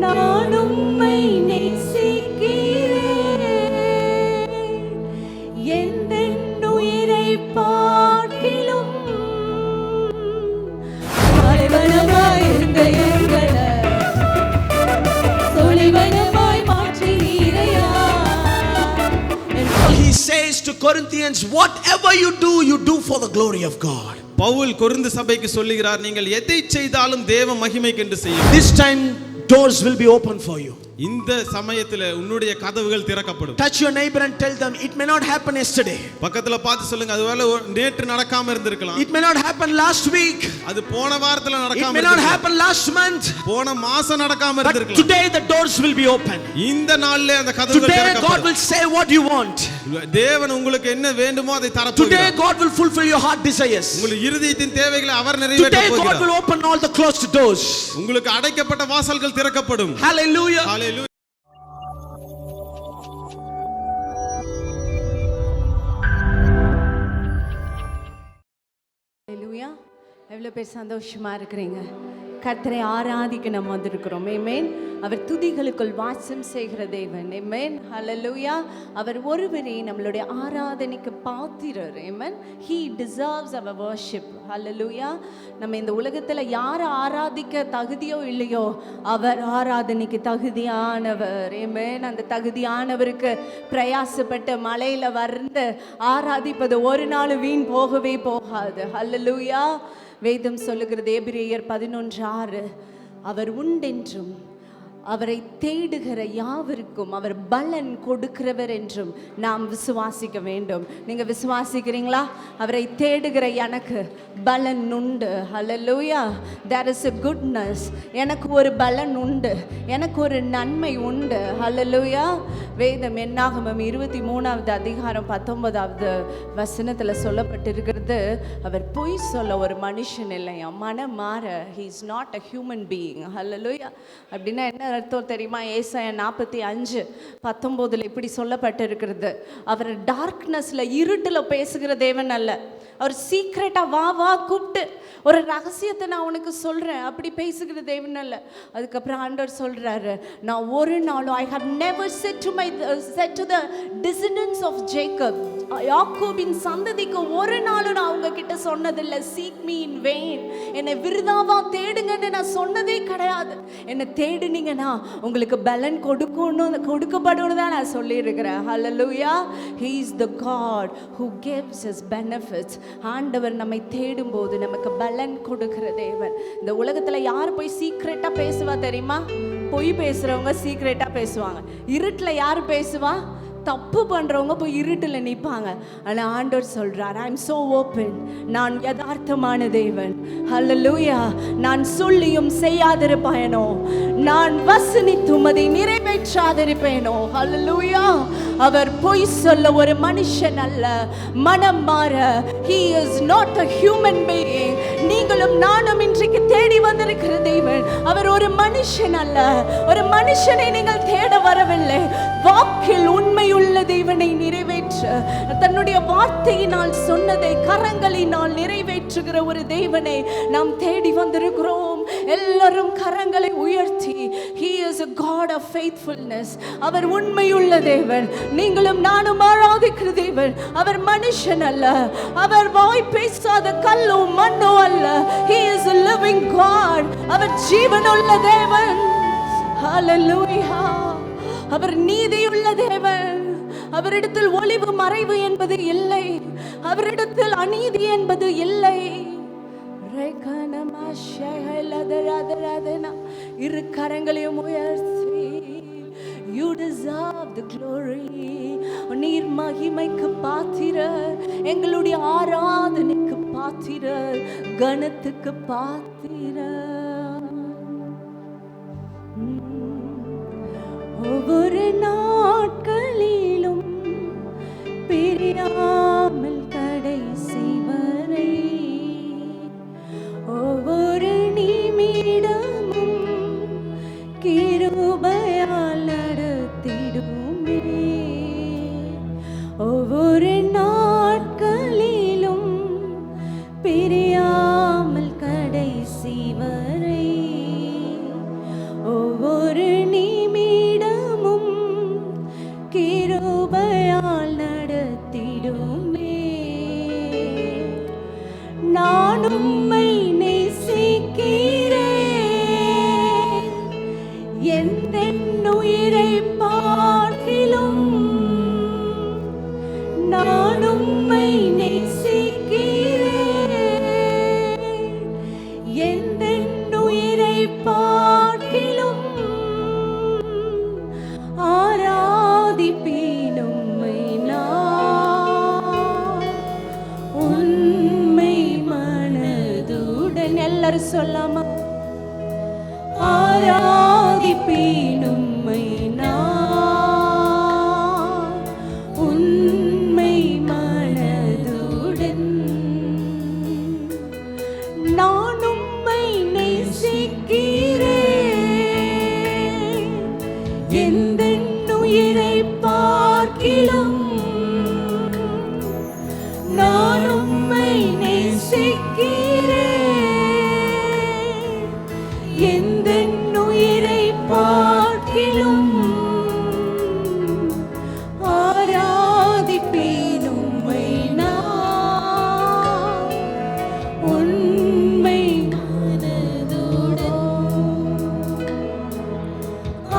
நான் உம்மை நேசிக்கிறேன், எந்தன் உயிரை பார்க்கிலும் பாலைவனமாய் இருந்த எங்களை சொலிவனமாய் மாற்றினீரையா. He says to Corinthians, whatever you do for the glory of God. Paul Corinth சபைக்கு சொல்லுகிறார், நீங்கள் எதை செய்தாலும் தேவ மகிமைக்கென்று செய்யுங்கள். This time doors will be open for you. இந்த சமயத்துல உன்னுடைய கதவுகள் திறக்கப்படும். Touch your neighbor and tell them, it may not happen yesterday. பக்கத்துல பார்த்து சொல்லுங்க, அதுவேளை நேற்று நடக்காம இருந்திருக்கலாம். It may not happen last week. அது போன வாரத்துல நடக்காம இருந்திருக்கலாம். It may not happen last month. போன மாசம் நடக்காம இருந்திருக்கலாம். But today the doors will be open. இந்த நாள்ல அந்த கதவுகள் திறக்கப்படும். Today God will say what you want. தேவன் உங்களுக்கு என்ன வேண்டுமோ அதை தரப்போகிறார். Today God will fulfill your heart desires. உங்கள் இருதயத்தின் தேவைகளை அவர் நிறைவேற்ற போகிறார். Today God will open all the closed doors. உங்களுக்கு அடைக்கப்பட்ட வாசல்கள் திறக்கப்படும். Hallelujah. Hallelujah. ஹல்லேலூயா. எவ்வளவு பேர் சந்தோஷமா இருக்கிறீங்க? கர்த்தரை ஆராதிக்க நம்ம வந்திருக்கிறோம். ஆமென். அவர் துதிகளுக்குள் வாசம் செய்கிற தேவன். ஆமென். ஹல்லேலூயா. அவர் ஒருவரே நம்மளுடைய ஆராதனைக்கு பாத்திரர். ஆமென். He deserves our worship. ஹல்லேலூயா. நம்ம இந்த உலகத்துல யாரை ஆராதிக்க தகுதியோ இல்லையோ அவர் ஆராதனைக்கு தகுதியானவர். ஆமென். அந்த தகுதியானவருக்கு பிரயாசப்பட்டு மலையில வந்து ஆராதிப்பது ஒரு நாள் வீண் போகவே போகாது. ஹல்லேலூயா. வேதம் சொல்லுகிறது எபிரேயர் 11:6, அவர் உண்டென்றும் அவரை தேடுகிற யாவருக்கும் அவர் பலன் கொடுக்கிறவர் என்றும் நாம் விசுவாசிக்க வேண்டும். நீங்க விசுவாசிக்கிறீங்களா? அவரை தேடுகிற எனக்கு பலன் உண்டு. ஹல்லேலூயா. there is a goodness. எனக்கு ஒரு பலன் உண்டு, எனக்கு ஒரு நன்மை உண்டு. ஹல்லேலூயா. வேதம் என்னாகமம் 23வது அதிகாரம் 19வது வசனத்துல சொல்லப்பட்டிருக்கிறது, அவர் பொய் சொல்ல ஒரு மனுஷன் இல்லையா, மனம் மாற. he is not a human being. ஹல்லேலூயா. அப்படின்னா என்ன அர்த்தம் தெரியுமா? ஏசாயா 45:19 இப்படி சொல்லப்பட்டிருக்கிறது, அவர் டார்க்னஸ்ல இருட்டுல பேசுகிற தேவன் அல்ல. அவர் சீக்ரெட்டா வா கூப்பிட்டு ஒரு ரகசியத்தை நான் உனக்கு சொல்றேன் அப்படி பேசுகிற தேவன் அல்ல. அதுக்கப்புறம் ஆண்டவர் சொல்றாரு, நான் ஒரு நாளும் I have never said to the descendants of Jacob, யாக்கோபின் சந்ததிக்கு ஒரு நாளும் நான் அவங்க கிட்ட சொன்னதில்லை seek me in vain, என்னை விருதாவா தேடுங்கன்னு நான் சொன்னதே கிடையாது. என்னை தேடுனீங்கன்னா உங்களுக்கு பலன் கொடுக்கப்படும் தான் நான் சொல்லியிருக்கிறேன். ஹல்லேலூயா. he is the God who gives us benefits. ஆண்டவர் நம்மை தேடும் போது நமக்கு பலன் கொடுக்கிற தேவன். இந்த உலகத்துல யார் போய் சீக்ரெட்டா பேசுவா தெரியுமா? பொய் பேசுறவங்க சீக்ரெட்டா பேசுவாங்க. இருட்டுல யார் பேசுவா? தப்பு பண்றவங்க போய் இருட்டுல நிப்பாங்க. ஆனா ஆண்டவர் சொல்றார், ஐ எம் சோ ஓபன், நான் யதார்த்தமான தேவன். ஹல்லேலூயா. நான் சொல்லியும் செய்யாதிருப்பேனோ, நான் வசனித்தும் அதை நிறைவேற்றாதிருப்பேனோ. ஹல்லேலூயா. அவர் பொய் சொல்ல ஒரு மனுஷன் அல்ல, மனம் மாற. he is not a human being. நீங்களும் நானும் இன்றைக்கு தேடி வந்திருக்கிற தேவன் அவர் ஒரு மனுஷன் அல்ல. ஒரு மனுஷனை நீங்கள் தேட வரவில்லை. வாக்கில் உண்மையுள்ள தேவனை நிறைவேற்ற தன்னுடைய வார்த்தையினால் சொன்னதை கரங்களினால் நிறைவேற்றுகிற ஒரு தேவனை நாம் தேடி வந்திருக்கிறோம். எல்லாரும் கரங்களை உயர்த்தி, he is a God of faithfulness. அவர் உண்மையுள்ள தேவன். நீங்களும் நானும் ஆராதிக்கிற தேவன் அவர் மனுஷன் அல்ல. அவர் வாய் பேசாத கல்லும் மண்ணும் அல்ல. he is a living God. அவர் ஜீவனுள்ள தேவன். ஹல்லேலூயா. அவர் நீதியுள்ள தேவன். அவரிடத்தில் ஒளிவு மறைவு என்பது இல்லை. அவரிடத்தில் அநீதி என்பது இல்லை. இரு கரங்களையும் உயர்த்தி, you deserve the glory. நீர் மகிமைக்கு பாத்திரர், எங்களுடைய ஆராதனைக்கு பாத்திரர், கனத்துக்கு பாத்திரர். ஒவ்வொரு நாட்களிலும் பிரியாமல் கடைசி வரை, ஒவ்வொரு நிமிடமும் கிருபையால் நடத்திடுமே. ஒவ்வொரு நாட்களிலும் பிரியாமல் கடைசி வரை, ஒவ்வொரு உயிரை பார்க்கிலும் நான் உம்மை நேசிக்கிறேன். எந்த உயிரை பார்க்கிலும் ஆராதிப்பேன் உம்மை நான் உண்மை மனதுடன். எல்லாரும் சொல்லாமா? ஆராதிப்பேன் உம்மை நான் உண்மை மனதுடன். நான் உம்மை நேசிக்கிறேன். எந்த உயிரை பார்க்கிலும் நான் உம்மை நேசிக்கிறேன். எந்த உயிரை பார்க்கிலும் ஆராதிப்பேன் உம்மை நான் உண்மை மனதுடன்.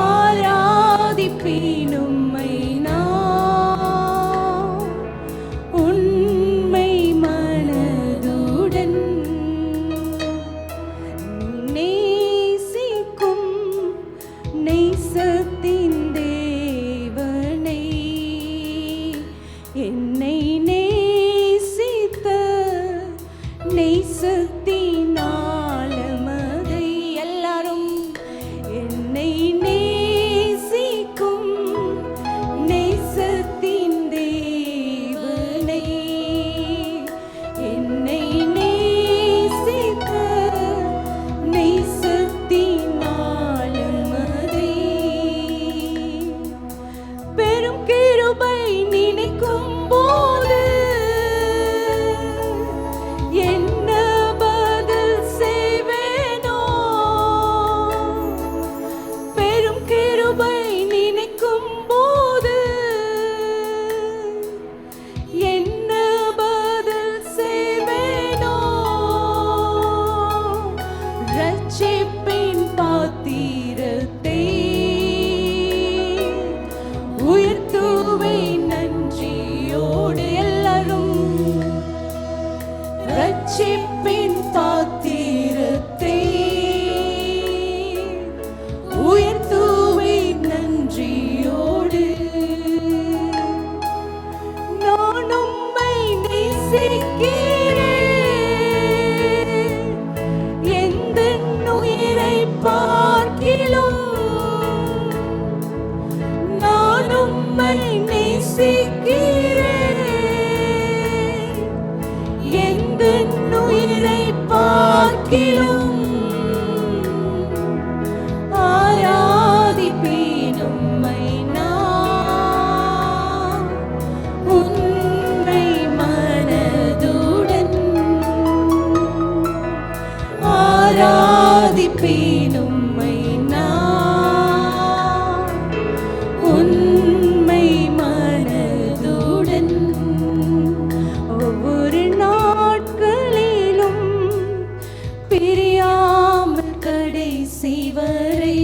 ஆராதிப்பேன் உம்மை நான் உண்மை மனதுடன். நேசிக்கும் நேசத்தின் தேவனை, என்னை நேசித்த நேசத்தின் ஆழமதை. எல்லாரும் என்னை நேசிக்கும் நேசத்தின் தேவனை, என்னை நேசித்த நேசத்தின் ஆழமதை. பெரும் கிருபை நினைக்கும் போது என்ன பதில் செய்வேனோ? பெரும் கிருபை நினைக்கும் போது என்ன பதில் செய்வேனோ? ரட்சிப்பின் பாத்திரத்தை உயர்த்துவேன் நன்றியோடு. எல்லாரும் ரட்சிப்பின் பாத்திரத்தை உயர்த்துவேன் நன்றியோடு. நான் உம்மை நேசிக்கிறேன். எந்த உயிரை பார்க்கிலும் நான் உம்மை நேசிக்கிறேன். எந்த உயிரை பார்க்கிலும் ஆராதிப்பேன் உம்மை நான் உண்மை மனதுடன். ஆராதிப்பேன் உம்மை நான் உண்மை மனதுடன். ஒவ்வொரு நாட்களிலும் பிரியாமல் கடைசி வரை,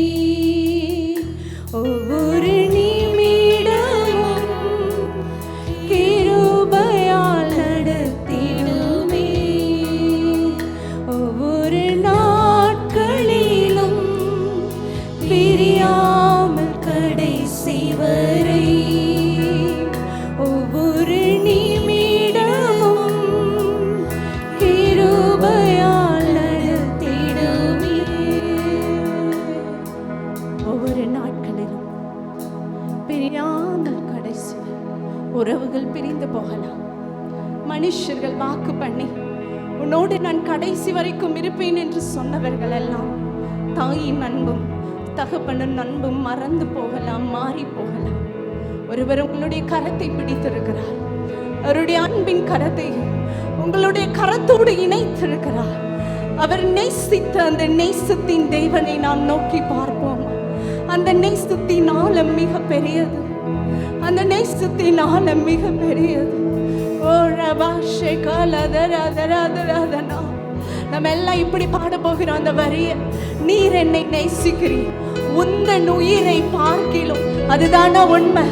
ஒவ்வொரு நிமிடமும் கிருபையால் நடத்திடுமே. ஒவ்வொரு நாட்களிலும் பிரியாமல் கடைசி வரை, ஒவ்வொரு நிமிடமும் கிருபையால் நடத்திடுமே. ஒவ்வொரு நாட்களிலும் பிரியாமல் கடைசி வரை. உறவுகள் பிரிந்து போகலாம், மனுஷர்கள் வாக்கு பண்ணி உன்னோடு நான் கடைசி வரைக்கும் இருப்பேன் என்று சொன்னவர்கள் எல்லாம் தாயின் அன்பும் தகப்பனின் அன்பும் மறந்து போகலாம், மாறி போகலாம். ஒருவர் உங்களுடைய கரத்தை பிடித்திருக்கிறார். அவருடைய அன்பின் கரத்தை உங்களுடைய கரத்தோடு இணைத்திருக்கிறார். அவர் நேசித்த அந்த நேசத்தின் தேவனை நாம் நோக்கி பார்ப்போம். அந்த நேசத்தின் ஆழம் மிக பெரியது. அந்த நேசத்தின் ஆழம் மிக பெரியது. ஓ ரபாஷே காலதரதரதரதனா நம்ம எல்லாம் இப்படி பாட போகிறோம் அந்த வரிய. நீர் என்னை நேசிக்கிறீர், உந்தன் உயிரை பார்க்கிலும். அதுதானா உண்மை.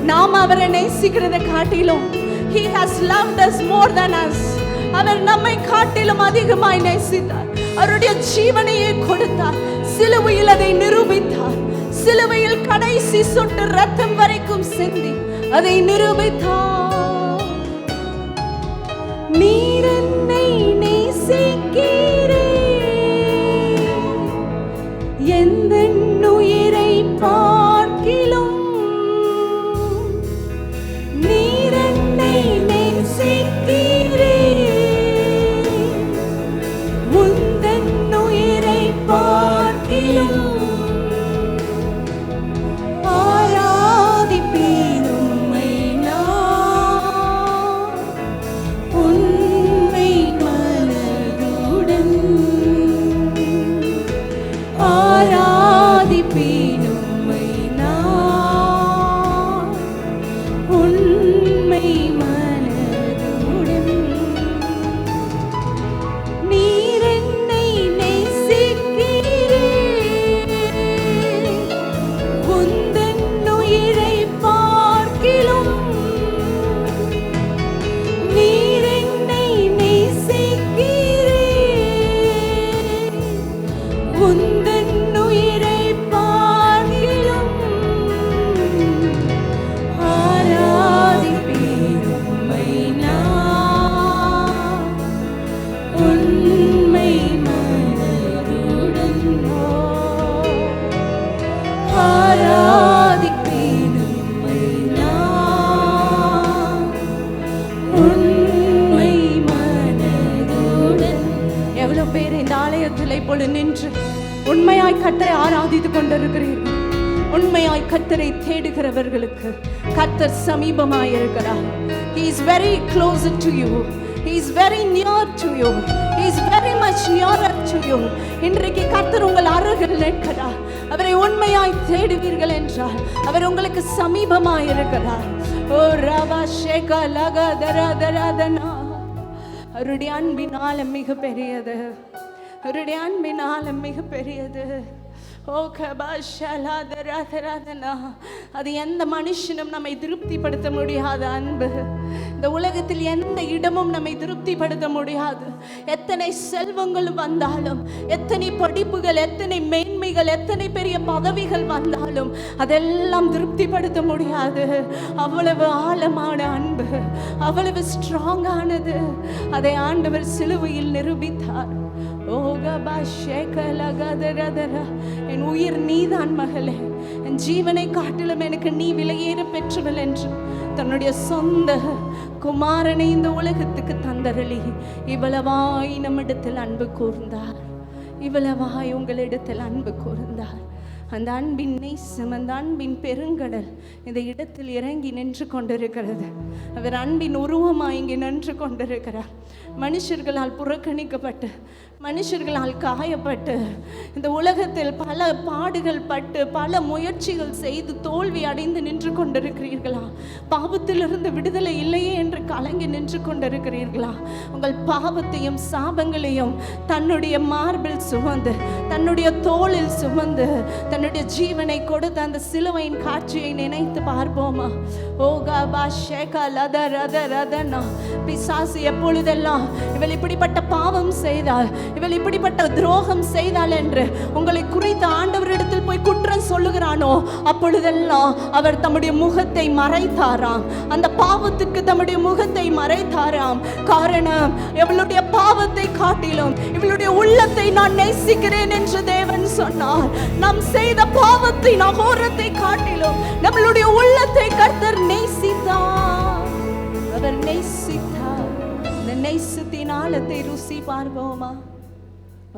நாம் அவரை நேசிக்கிறத காட்டிலும் He has loved us more than us. அவர் நம்மை காட்டிலும் அதிகமாய் நேசித்தார். அவருடைய ஜீவனையே கொடுத்தார். சிலுவையில் அதை நிரூபித்தார். சிலுவையில் கடைசி சொட்டு ரத்தம் வரைக்கும் சிந்தி அதை நிரூபித்தார். நீர் என்னை நேசிக்கிறீர், எந்தன் உயிரை பார்க்கிலும். நீர் என்னை நேசிக்கிறீர், உந்தன் உயிரை பார்க்கிலும். ஆராதிப்பேன் உம்மை நான் உண்மை மனதுடன். ஆராதிப்பேன் உம்மை நான் உண்மை மனதுடன். நீர் என்னை நேசிக்கிறீர், உந்தன் உயிரை பார்க்கிலும். நீர் என்னை நேசிக்கிறீர், உந்தன் உயிரை பார்க்கிலும். ஆராதிப்பேன் உம்மை நான் உண்மை மனதுடன். ஆராதிப்பேன் உம்மை நான் உண்மை மனதுடன். எவ்வளவு பேர் இந்த ஆலயத்தில் இப்பொழுது நின்று உண்மையாய் கர்த்தரை ஆராதித்துக் கொண்டிருக்கிறீர்கள். உண்மையாய் கர்த்தரை தேடுகிறவர்களுக்கு கர்த்தர் சமீபமாய் இருக்கிறார். He is very close to you. He is very near to you. He is very much nearer to you. இன்றைக்கு கர்த்தர் உங்கள் அருகில் நிற்கிறார். அவரை உண்மையாய் தேடுவீர்கள் என்றால் அவர் உங்களுக்கு சமீபமாய் இருக்கிறார். ஓ ரவா ஷேகா லகா தரா தராதனா. அவருடைய அன்பின் ஆழம் மிக பெரியது. அவருடைய அன்பின் ஆழம் மிக பெரியது. ஓ கபாஷலா தரா தராதனா. அது எந்த மனுஷனும் நம்மை திருப்திப்படுத்த முடியாத அன்பு. இந்த உலகத்தில் எந்த இடமும் நம்மை திருப்திப்படுத்த முடியாது. எத்தனை செல்வங்கள் வந்தாலும், எத்தனை படிப்புகள், எத்தனை மேன்மைகள், எத்தனை பெரிய பதவிகள் வந்தாலும் அதெல்லாம் திருப்திப்படுத்த முடியாது. அவ்வளவு ஆழமான அன்பு, அவ்வளவு ஸ்ட்ராங்கானது. அதை ஆண்டவர் சிலுவையில் நிரூபித்தார். என் உயிர் நீதான் மகளே, என் ஜீவனை காட்டிலும் எனக்கு நீ விலையேற பெற்றவள் என்று தன்னுடைய சொந்த குமாரனை இந்த உலகத்துக்கு தந்தரளி இவ்வளவாய் நம்மிடத்தில் அன்பு கூர்ந்தார். இவ்வளவாய் உங்களிடத்தில் அன்பு கூர்ந்தார். அந்த அன்பின் நேசம், அந்த அன்பின் பெருங்கடல் இந்த இடத்தில் இறங்கி நின்று கொண்டிருக்கிறது. அவர் அன்பின் உருவமாய் இங்கே நின்று கொண்டிருக்கிறார். மனுஷர்களால் புறக்கணிக்கப்பட்டு, மனுஷர்களால் காயப்பட்டு, இந்த உலகத்தில் பல பாடுகள் பட்டு, பல முயற்சிகள் செய்து தோல்வி அடைந்து நின்று கொண்டிருக்கிறீர்களா? பாவத்திலிருந்து விடுதலை இல்லையே என்று கலங்கி நின்று கொண்டிருக்கிறீர்களா? உங்கள் பாவத்தையும் சாபங்களையும் தன்னுடைய மார்பில் சுமந்து, தன்னுடைய தோளில் சுமந்து, தன்னுடைய ஜீவனை கொடுத்த அந்த சிலுவையின் காட்சியை நினைத்து பார்ப்போமா? ஓகா ஷேகா லத ரத ரதனா. பிசாசு எப்பொழுதெல்லாம் இவள் இப்படிப்பட்ட பாவம் செய்தாள், இவள் இப்படிப்பட்ட துரோகம் செய்தாள் என்று உங்களை குறித்த ஆண்டவரிடத்தில் போய் குற்றம் சொல்லுகிறானோ, அப்பொழுதெல்லாம் அவர் தம்முடைய முகத்தை மறைத்தாராம். அந்த பாவத்துக்கு தம்முடைய முகத்தை மறைத்தாராம். காரணம், இவளுடைய பாவத்தை காட்டிலும் இவளுடைய உள்ளத்தை நான் நேசிக்கிறேன் என்று தேவன் சொன்னார். நாம் செய்த பாவத்தை, நகோரத்தை காட்டிலும் நம்மளுடைய உள்ளத்தை கர்த்தர் நேசித்தார். அவர் நேசித்தார். இந்த நேசத்தின் ஆழத்தை ருசி பார்ப்போமா?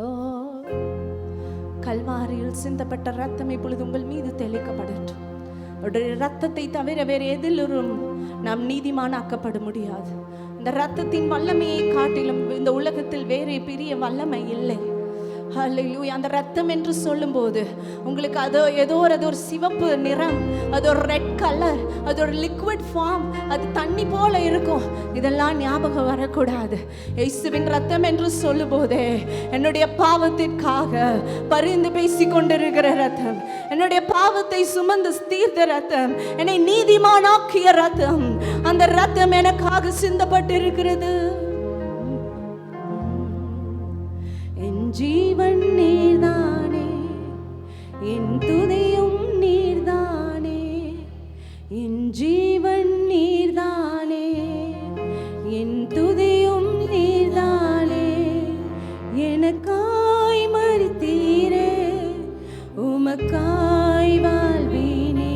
ஓ, கல்வாரியில் சிந்தப்பட்ட ரத்தம் இப்பொழுது உங்கள் மீது தெளிக்கப்படட்டும். அவருடைய ரத்தத்தை தவிர வேறு எதிலும் நாம் நீதிமானாக்கப்பட முடியாது. இந்த ரத்தத்தின் வல்லமையை காட்டிலும் இந்த உலகத்தில் வேறு பெரிய வல்லமை இல்லை. ஹல்லேலூயா. அந்த ரத்தம் என்று சொல்லும்போது உங்களுக்கு அது ஏதோ ஒரு சிவப்பு நிறம், அது ஒரு ரெட் கலர், அது ஒரு லிக்விட் ஃபார்ம், அது தண்ணி போல இருக்கும். இதெல்லாம் ஞாபகம் வரக்கூடாது. இயேசுவின் ரத்தம் என்று சொல்லும்போதே என்னுடைய பாவத்திற்காக பரிந்து பேசி கொண்டிருக்கிற ரத்தம், என்னுடைய பாவத்தை சுமந்து தீர்த்த ரத்தம், என்னை நீதிமானாக்கிய ரத்தம், அந்த ரத்தம் எனக்காக சிந்தப்பட்டிருக்கிறது. என் ஜீவன் நீர்தானே, என் துதியும் நீர்தானே, என் ஜீவன் நீர்தானே, என் துதியும் நீர்தானே. எனக்காய் மரித்தீரே, உமக்காய் வாழ்வீனே.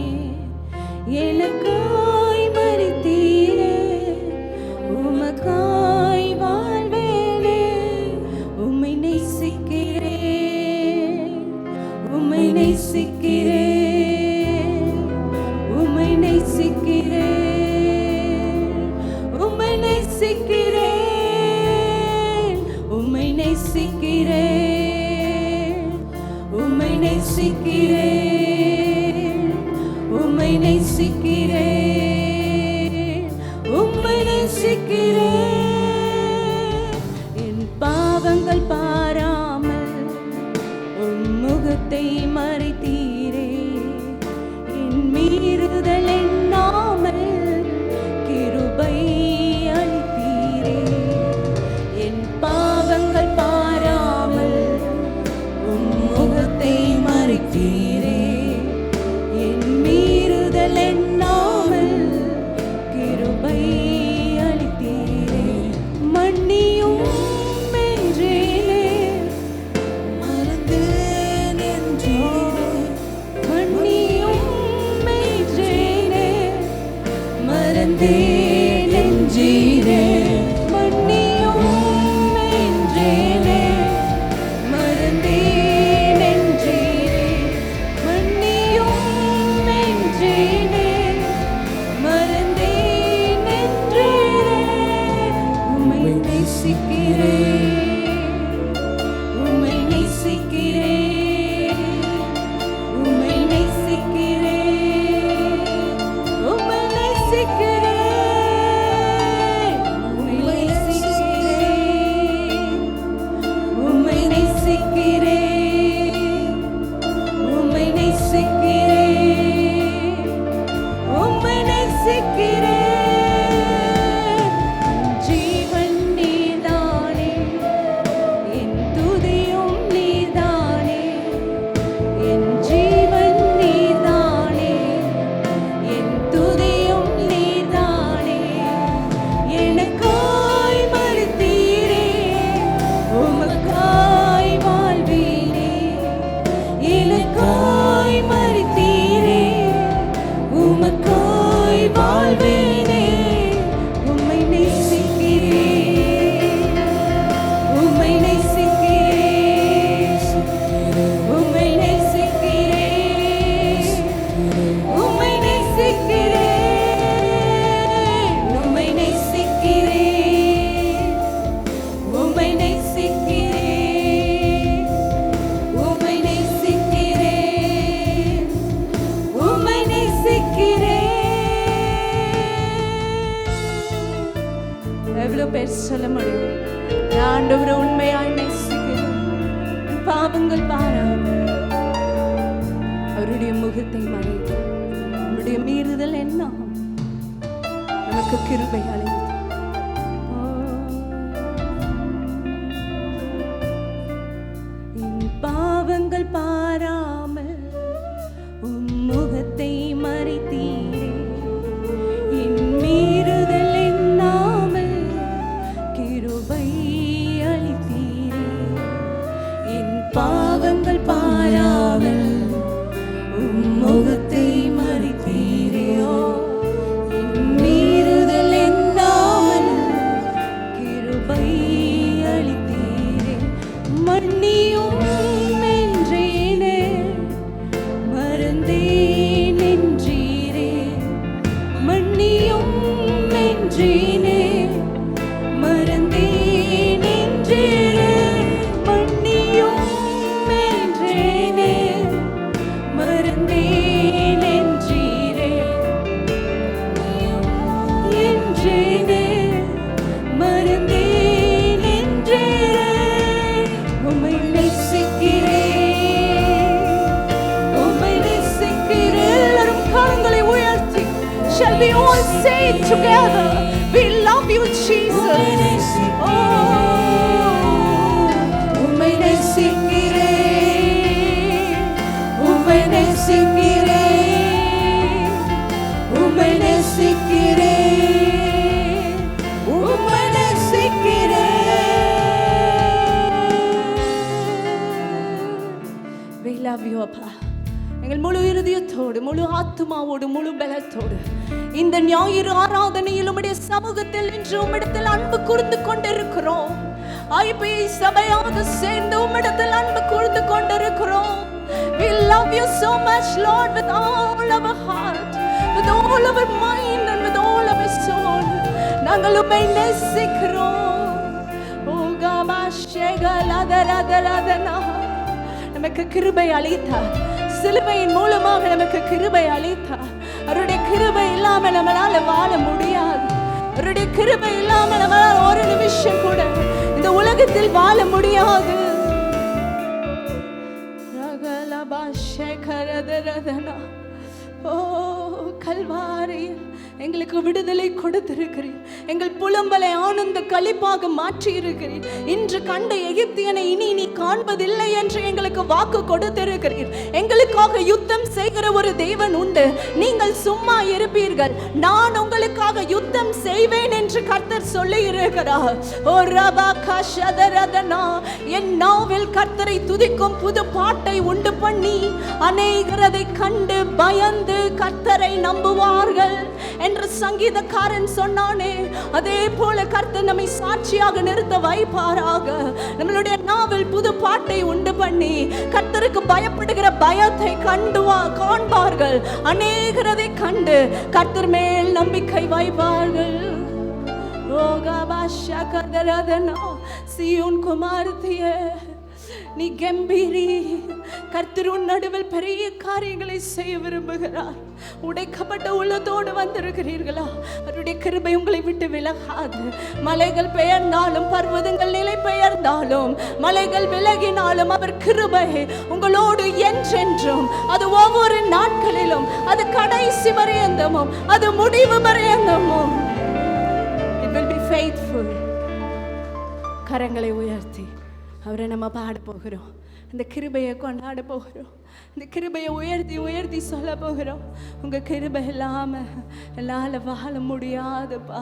எனக்காய் மரித்தீரே, உமக்காய் வாழ்வேனே. உம்மை நேசிக்கிறேன், உம்மை நேசிக்கிறேன், உம்மை நேசிக்கிறேன், உம்மை நேசிக்கிறேன், உம்மை நேசிக்கிறேன், உம்மை நேசிக்கிறேன், உம்மை நேசிக்கிறேன், உம்மை நேசிக்கிறேன். என் பாவங்கள் பாராமல் உம் முகத்தை மறைத்தீரே, என் மீறுதல் எண்ணாமல் கிருபை அளித்தீரே. என் பாவங்கள் பாராமல் உம் முகத்தை மறைத்தீரே, என் மீறுதல் எண்ணாமல் கிருபை அளித்தீரே. மன்னியும் என்றேனே, மறந்தேன் என்றேனே. மன்னியும் என்றேனே, மறந்தேன் என்றீரே. மன்னியும் என்றேனே, மறந்தேன் என்றீரே. மன்னியும் என்றேனே, மறந்தேன் என்றீரே. உம்மை நேசிக்கிறேன், உம்மை நேசிக்கிறேன், உம்மை நேசிக்கிறேன், உம்மை நேசிக்கிறேன், உம்மை நேசிக்கிறேன், உம்மை நேசிக்கிறேன், உம்மை நேசிக்கிறேன், உம்மை நேசிக்கிறேன். ஜீவன் நீர்தானே, என் துதியும் நீர்தானே, என் ஜீவன் நீர்தானே, என் துதியும் நீர்தானே. எனக்காய் மரித்தீரே, உமக்காய் வாழ்வீனே. எனக்காய் மரித்தீரே, உமக்காய் வாழ்வேனே. உம்மை நேசிக்கிறேன், உம்மை நேசிக்கிறேன், உம்மை நேசிக்கிறேன், உம்மை நேசிக்கிறேன், உம்மை நேசிக்கிறேன், உம்மை நேசிக்கிறேன், உம்மை நேசிக்கிறேன், உம்மை நேசிக்கிறேன். எவ்வளவு பேர் சொல்ல முடியும்? நான் ஆண்டவரை உண்மையாய் நேசிக்கிறேன். என் பாவங்கள் பாராமல் அவருடைய முகத்தை மறைத்து நம்முடைய மீறுதல் என்ன நமக்கு கிருபை அளித்து. என் பாவங்கள் பாராமல் உம் முகத்தை மறைத்தீரே, என் மீறுதல் எண்ணாமல் கிருபை அளித்தீரே. என் பாவங்கள் பாராமல் உம் முகத்தை மறைத்தீரே, என் மீறுதல் எண்ணாமல் கிருபை அளித்தீரே. மன்னியும் என்றேனே, மறந்தேன் என்றீரே. மன்னியும் என்றேனே, மறந்தேன் என்றீரே. மன்னியும் we all say it together. We love you, Jesus. Oh, உம்மை நேசிக்கிறேன், உம்மை நேசிக்கிறேன், உம்மை நேசிக்கிறேன், உம்மை நேசிக்கிறேன். We love you, அப்பா. எங்கள் முழு இருதயத்தோடு, முழு ஆத்துமாவோடு, முழு பலத்தோடு இந்த ஞாயிறு ஆராதனையில் உம்முடைய சமூகத்தில் இன்று உம்மிடத்தில் அன்பு கூர்ந்து கொண்டிருக்கிறோம். ஐபிஐ சபையாக சேர்ந்து உம்மிடத்தில் அன்பு கூர்ந்து கொண்டிருக்கிறோம். We love you so much, Lord, with all our heart, with all our mind and with all our soul. நாங்கள் உம்மை நேசிக்கிறோம். ஓ காமாஷேகலதரதரதனா, நமக்கு கிருபை அளித்தார். சிலுவையின் மூலமாக நமக்கு கிருபை அளித்தார். அவருடைய கிருபை இல்லாமல் நம்மளால வாழ முடியாது. அவருடைய கிருபை இல்லாமல் நம்மளால ஒரு நிமிஷம் கூட இந்த உலகத்தில் வாழ முடியாது. ஓ கல்வாரி, எங்களுக்கு விடுதலை கொடுத்திருக்கிறீர். எங்கள் புலம்பலை ஆனந்த களிப்பாக மாற்றி இருக்கிறீர். இன்று கண்ட எகிப்தியனை இனி நீ காண்பதில்லை என்று எங்களுக்கு வாக்கு கொடுத்திருக்கிறீர். எங்களுக்காக யுத்தம் செய்கிற ஒரு தேவன் உண்டு. நீங்கள் சும்மா இருப்பீர்கள், நான் உங்களுக்காக யுத்தம் செய்வேன் என்று கர்த்தர் சொல்லி இருக்கிறார். ஓ ரபா கஷதரதனா, என் நாவில் கர்த்தரை துதிக்கும் புது பாட்டை உண்டு பண்ணி அநேகர் அதை கண்டு பயந்து கர்த்தரை நம்புவார்கள் என்று சங்கீதக்காரன் சொன்னானே, அதே போல கர்த்தர் நம்மை சாட்சியாக நிறுத்த வைப்பாராக. நம்மளுடைய நாவில் புது பாட்டை உண்டு பண்ணி கர்த்தருக்கு பயப்படுகிற பயத்தை காண்பார்கள். அநேகர் அதை கண்டு கர்த்தர் மேல் நம்பிக்கை வைப்பார்கள். சீயோன் குமாரத்தியே, நீ கம்பீரி. கர்த்தர் உன் நடுவில் பெரிய காரியங்களை செய்ய விரும்புகிறார். உடைக்கப்பட்ட உள்ளத்தோடு வந்திருக்கிறீர்களா? அவருடைய கிருபை உங்களை விட்டு விலகாது. மலைகள் பெயர்ந்தாலும், பர்வதங்கள் நிலை பெயர்ந்தாலும், மலைகள் விலகினாலும் அவர் கிருபை உங்களோடு என்றென்றும், அது ஒவ்வொரு நாட்களிலும், அது கடைசி பரியந்தமும், அது முடிவு பரியந்தமும். It will be faithful. கரங்களை உயர்த்தி அவரை நம்ம பாட போகிறோம். அந்த கிருபையை கொண்டாட போகிறோம். இந்த கிருபையை உயர்த்தி உயர்த்தி சொல்ல போகிறோம். உங்க கிருபை இல்லாம என்னால வாழ முடியாதுப்பா.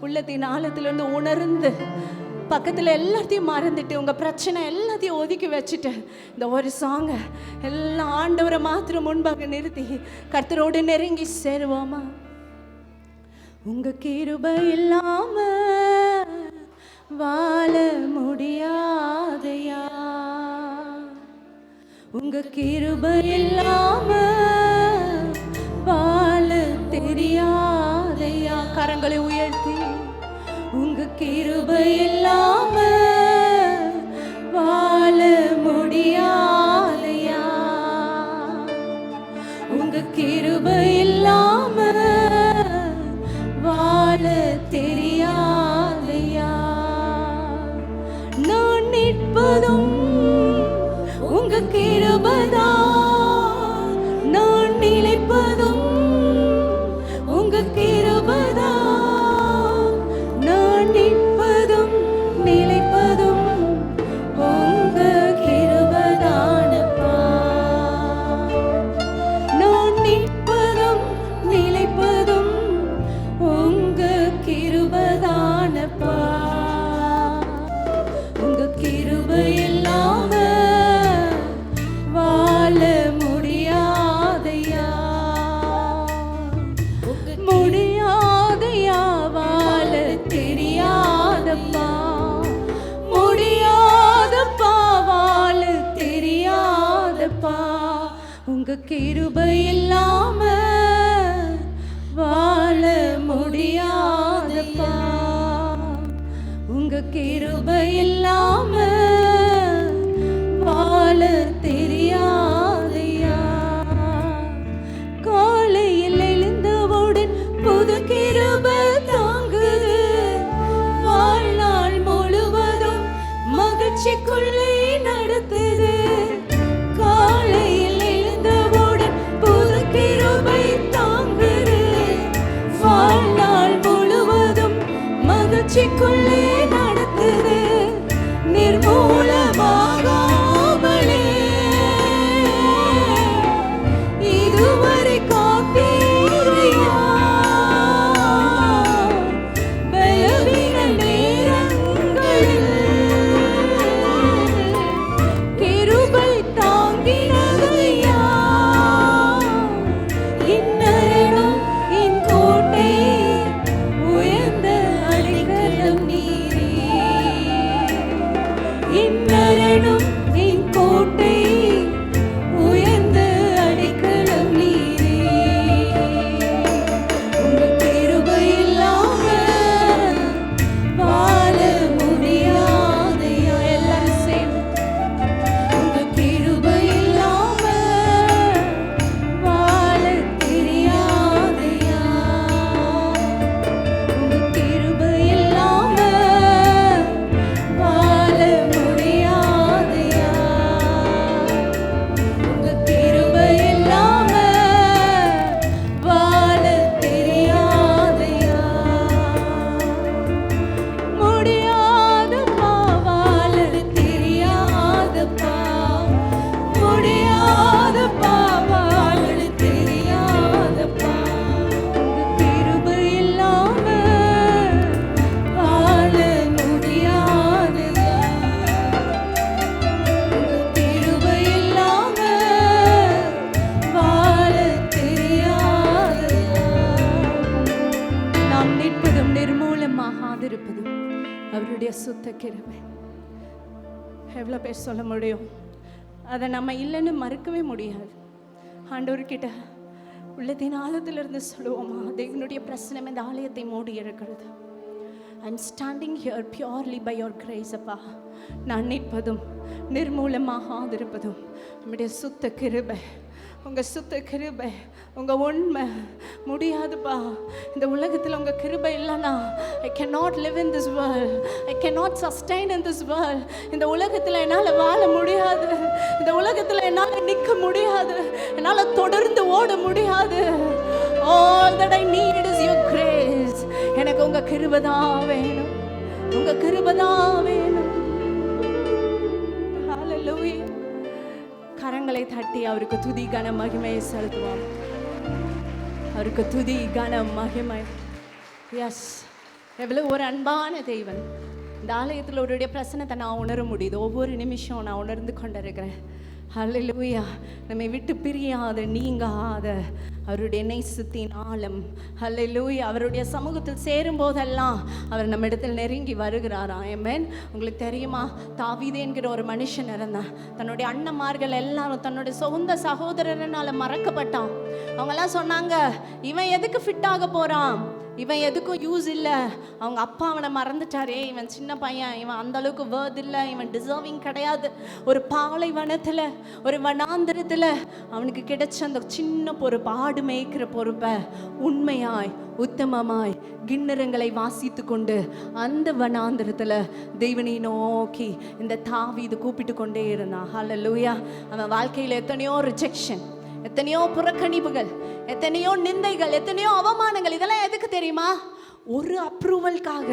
உள்ளத்தின் ஆழத்திலிருந்து உணர்ந்து பக்கத்தில் எல்லாத்தையும் மறந்துட்டு, உங்க பிரச்சனை எல்லாத்தையும் ஒதுக்கி வச்சுட்டு, இந்த ஒரு சாங்க எல்லாம் ஆண்டவரை மாத்திரம் முன்பாக நிறுத்தி கர்த்தரோடு நெருங்கி சேருவோமா? உங்க கிருபை இல்லாம வாழ முடியாதையா, உங்க கிருபை இல்லாம வாழ தெரியாதையா. கரங்களை உயர்த்தி, உங்க கிருபை இல்லாம வாழ முடியாதையா, உங்க கிருபை இல்லாம வாழ தெரியாதையா. நான் நிற்பதும் உங்க கிருபைதான், நான் நிலைப்பதும் உங்க கிருபைதான், நான் நிற்பதும் நிலைப்பதும் உங்க கிருபைதானப்பா. நான் நிற்பதும் நிலைப்பதும் உங்க கிருபைதானப்பா. உங்க கிருபை இல்லாம வாழ முடியாதையா, முடியாதையா, வாழ தெரியாதப்பா, முடியாதப்பா, வாழ தெரியாதப்பா. உங்க கிருபை இல்லாம வாழ முடியாதப்பா, உங்க கிருபை இல்லாம வாழ தெரியாதையா. காலையில் எழுந்தவுடன் புது கிருபை தாங்குது, வாழ்நாள் முழுவதும் மகிழ்ச்சிக்குள்ளே நடத்துது. காலையில் எழுந்தவுடன் புது கிருபை தாங்குது, அவருடைய சுத்த கிருபை. எவ்வளோ பேர் சொல்ல முடியும்? அதை நம்ம இல்லைன்னு மறுக்கவே முடியாது. ஆண்டவர்கிட்ட உள்ளத்தின் ஆழத்திலிருந்து சொல்லுவோமா, தேவனுடைய பிரச்சனை இந்த ஆலயத்தை மூடி இருக்கிறது. I'm standing here purely by your grace, அப்பா. நான் நிற்பதும் நிர்மூலமாகாதிருப்பதும் நம்முடைய சுத்த கிருபை, உங்கள் சுத்த கிருபை, உங்கள் உண்மை. முடியாதுப்பா, இந்த உலகத்தில் உங்கள் கிருபை இல்லைன்னா I cannot live in this world, I cannot sustain in this world. இந்த உலகத்தில் என்னால் வாழ முடியாது, இந்த உலகத்தில் என்னால் நிற்க முடியாது, என்னால் தொடர்ந்து ஓட முடியாது. All that I need is your grace. எனக்கு உங்கள் கிருபை தான் வேணும், உங்கள் கிருபை தான் வேணும். Hallelujah. கரங்களை தட்டி அவருக்கு துதி கன மகிமையை செலுத்துவோம். அவருக்கு துதி கன மகிமை. எஸ், எவ்வளவு ஒரு அன்பான தெய்வன். இந்த ஆலயத்தில் அவருடைய பிரசன்னத்தை நான் உணர முடியுது. ஒவ்வொரு நிமிஷம் நான் உணர்ந்து கொண்டிருக்கிறேன். ஹல்லேலூயா. நம்மை விட்டு பிரியாத நீங்காத அவருடைய நேசத்தின் ஆழம். ஹல்லேலூயா. அவருடைய சமூகத்தில் சேரும் போதெல்லாம் அவர் நம்ம இடத்தில் நெருங்கி வருகிறாராம். ஆமென். உங்களுக்கு தெரியுமா, தாவீது என்கிற ஒரு மனுஷன் இருந்தான். தன்னுடைய அண்ணன்மார்கள் எல்லாரும் தன்னுடைய சொந்த சகோதரனால மறக்கப்பட்டான். அவங்கெல்லாம் சொன்னாங்க, இவன் எதுக்கு ஃபிட் ஆக போறான், இவன் எதுக்கும் யூஸ் இல்லை, அவங்க அப்பா அவனை மறந்துட்டாரே, இவன் சின்ன பையன், இவன் அந்த அளவுக்கு வேர்த் இல்லை, இவன் டிசர்விங் கிடையாது. ஒரு பாலைவனத்தில், ஒரு வனாந்திரத்தில் அவனுக்கு கிடைச்ச அந்த சின்ன பொறுப்பு, ஆடு மேய்க்கிற பொறுப்பை உண்மையாய் உத்தமமாய் கிண்ணறங்களை வாசித்து கொண்டு அந்த வனாந்திரத்தில் தெய்வனை நோக்கி இந்த தாவீது கூப்பிட்டு கொண்டே இருந்தான். ஹல்லேலூயா. அவன் வாழ்க்கையில் எத்தனையோ ரிஜெக்ஷன், எத்தனையோ புறக்கணிப்புகள், எத்தனையோ நிந்தைகள், எத்தனையோ அவமானங்கள். இதெல்லாம் எதுக்கு தெரியுமா? ஒரு அப்ரூவல்காக.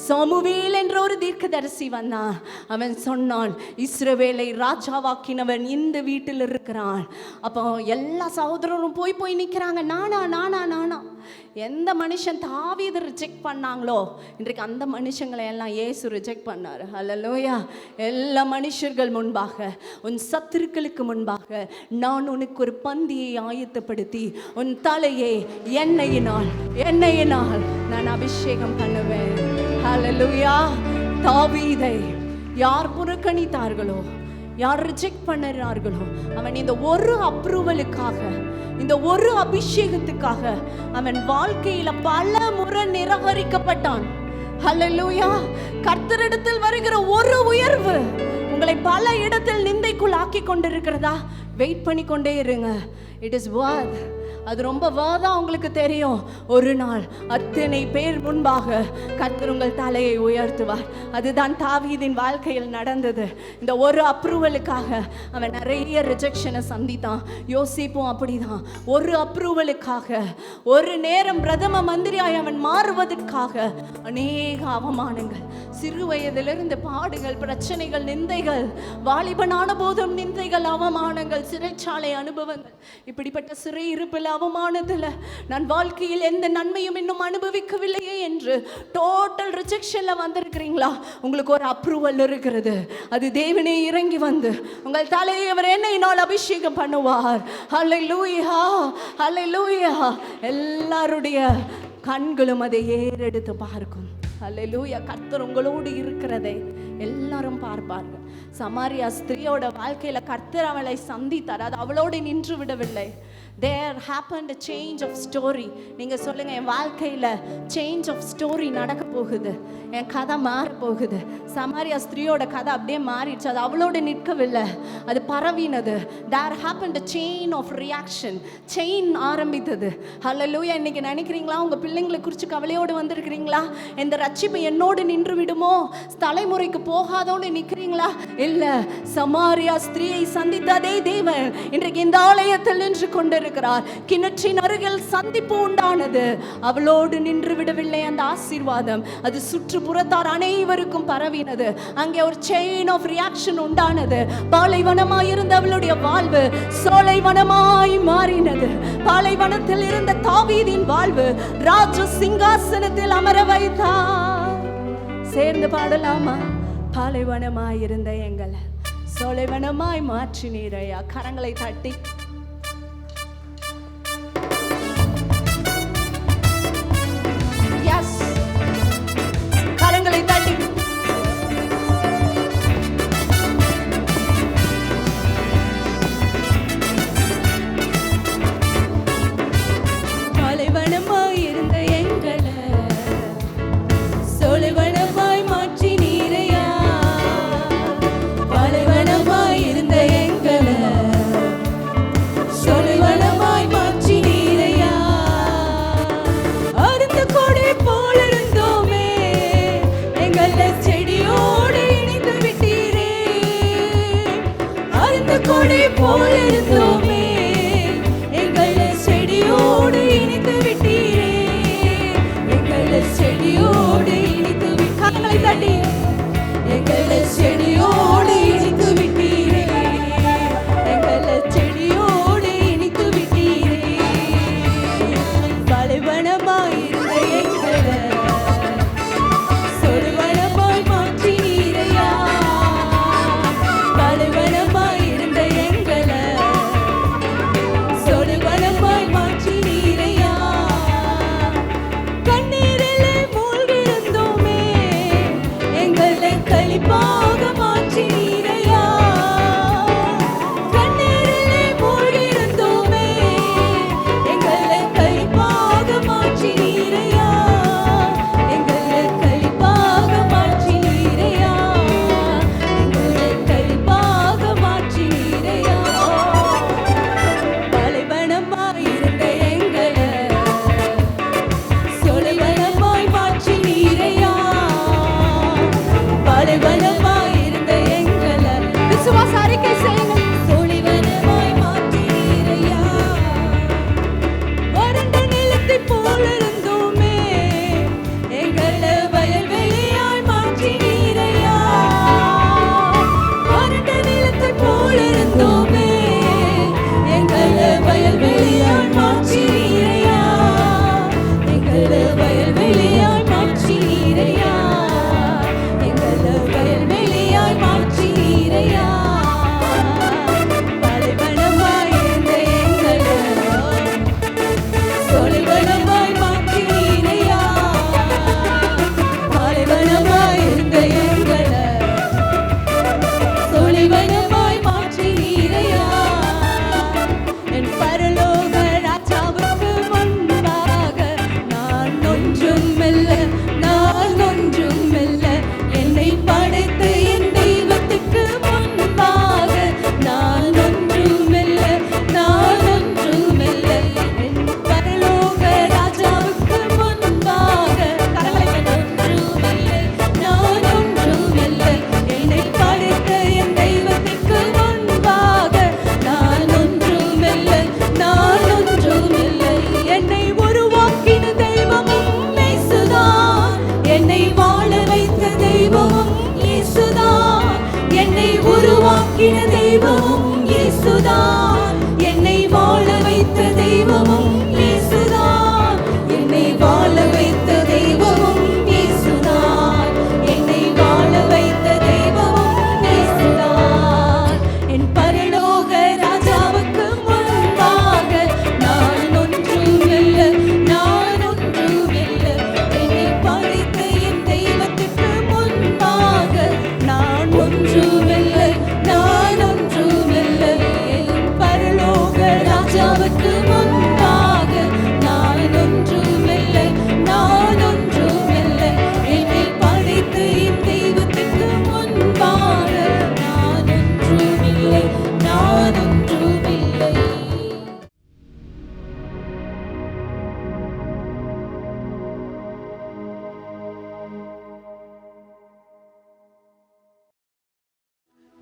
சாமுவேல் என்ற ஒரு தீர்க்கதரிசி வந்தான். அவன் சொன்னான், இஸ்ரவேலை ராஜாவாக்கினவன் இந்த வீட்டில் இருக்கிறான். அப்போ எல்லா சகோதரரும் போய் நிற்கிறாங்க. நானா. எந்த மனுஷன் தாவீதை ரிஜெக்ட் பண்ணாங்களோ இன்றைக்கு அந்த மனுஷங்களை எல்லாம் இயேசு ரிஜெக்ட் பண்ணார். ஹல்லேலூயா. எல்லா மனுஷர்கள் முன்பாக, உன் சத்துருக்களுக்கு முன்பாக நான் உனக்கு ஒரு பந்தியை ஆயத்தப்படுத்தி உன் தலையை எண்ணெயினால் நான் அபிஷேகம் பண்ணுவேன். ஹல்லேலூயா. தாவீதை யார் புறக்கணித்தார்களோ, யார் ரிஜெக்ட் பண்ணுறார்களோ, அவன் இந்த ஒரு அப்ரூவலுக்காக, இந்த ஒரு அபிஷேகத்துக்காக அவன் வாழ்க்கையில பல முறை நிராகரிக்கப்பட்டான். ஹல்லேலூயா. கர்த்தரிடத்தில் வருகிற ஒரு உயர்வு உங்களை பல இடத்தில் நிந்தைக்குள் ஆக்கி கொண்டிருக்கிறதா? வெயிட் பண்ணி கொண்டே இருங்க. இட் இஸ் வர்த். அது ரொம்ப வாதா உங்களுக்கு தெரியும். ஒரு நாள் அத்தனை பேர் முன்பாக கர்த்தர் உங்கள் தலையை உயர்த்துவார். அதுதான் தாவீதின் வாழ்க்கையில் நடந்தது. இந்த ஒரு அப்ரூவலுக்காக அவன் நிறைய ரிஜெக்ஷனை சந்தித்தான். யோசிப்பும் அப்படிதான். ஒரு அப்ரூவலுக்காக, ஒரு நேரம் பிரதம மந்திரியாய் அவன் மாறுவதற்காக அநேக அவமானங்கள், சிறு வயதிலிருந்து பாடுகள், பிரச்சனைகள், நிந்தைகள், வாலிபனான போதும் நிந்தைகள், அவமானங்கள், சிறைச்சாலை அனுபவங்கள். இப்படிப்பட்ட சிறை இருப்பில், அவமானத்தில் நான் வாழ்க்கையில் எந்த நன்மையும் இன்னும் அனுபவிக்கவில்லையே என்று டோட்டல் ரிஜெக்ஷன்ல வந்திருக்கிறீங்களா? உங்களுக்கு ஒரு அப்ரூவல் இருக்கிறது. அது தேவனே இறங்கி வந்து உங்கள் தலையை அவர் எண்ணெயினால் அபிஷேகம் பண்ணுவார். ஹல்லேலூயா, ஹல்லேலூயா. எல்லாருடைய கண்களும் அதை ஏறெடுத்து பார்க்கும். ஹல்லேலூயா. கர்த்தர் உங்களோடு இருக்கிறதை எல்லாரும் பார்ப்பார்கள். சமாரியா ஸ்திரியோட வாழ்க்கையில கர்த்தர் அவளை சந்தித்தார். அது அவளோடு நின்று விடவில்லை. There happened a change of story. நீங்க சொல்லுங்க, என் வாழ்க்கையில change of story நடக்க போகுது, என் கதை மாற போகுது. சமாரியா ஸ்திரியோட கதை அப்படியே மாறிடுச்சு. அது அவளோட நிற்கவில்லை, அது பரவினது. There happened a chain of reaction. Chain ஆரம்பித்தது. ஹல்லேலூயா. இன்னைக்கு நினைக்கிறீங்களா, உங்க பிள்ளைங்களை குறித்து கவலையோடு வந்திருக்கிறீங்களா? இந்த ரட்சிப்பு என்னோடு நின்று விடுமோ, தலைமுறைக்கு போகாதோன்னு நிற்கிறீங்களா? இல்ல, சமாரியா ஸ்திரியை சந்தித்ததே தேவன் இன்றைக்கு இந்த ஆலயத்தில் நின்று கொண்டிருக்கிறார். கிணற்றின் அருகில் சந்திப்பு உண்டானது. அவளோடு நின்று விடவில்லை அந்த ஆசீர்வாதம். அது சுற்றுப்புறத்தார் அனைவருக்கும் பரவினது. அங்கே ஒரு செயின் ஆஃப் ரியாக்ஷன் உண்டானது. பாலைவனமாய் இருந்த அவளுடைய வாழ்வு சோலைவனமாய் மாறினது. பாலைவனத்தில் இருந்த தாவீதின் வாழ்வு ராஜ சிங்காசனத்தில் அமர வைத்தார். சேர்ந்து பாடலாமா? பாலைவனமாய் இருந்த எங்களை சோலைவனமாய் மாற்றினீரையா. கரங்களை தட்டி கரங்களை தட்டி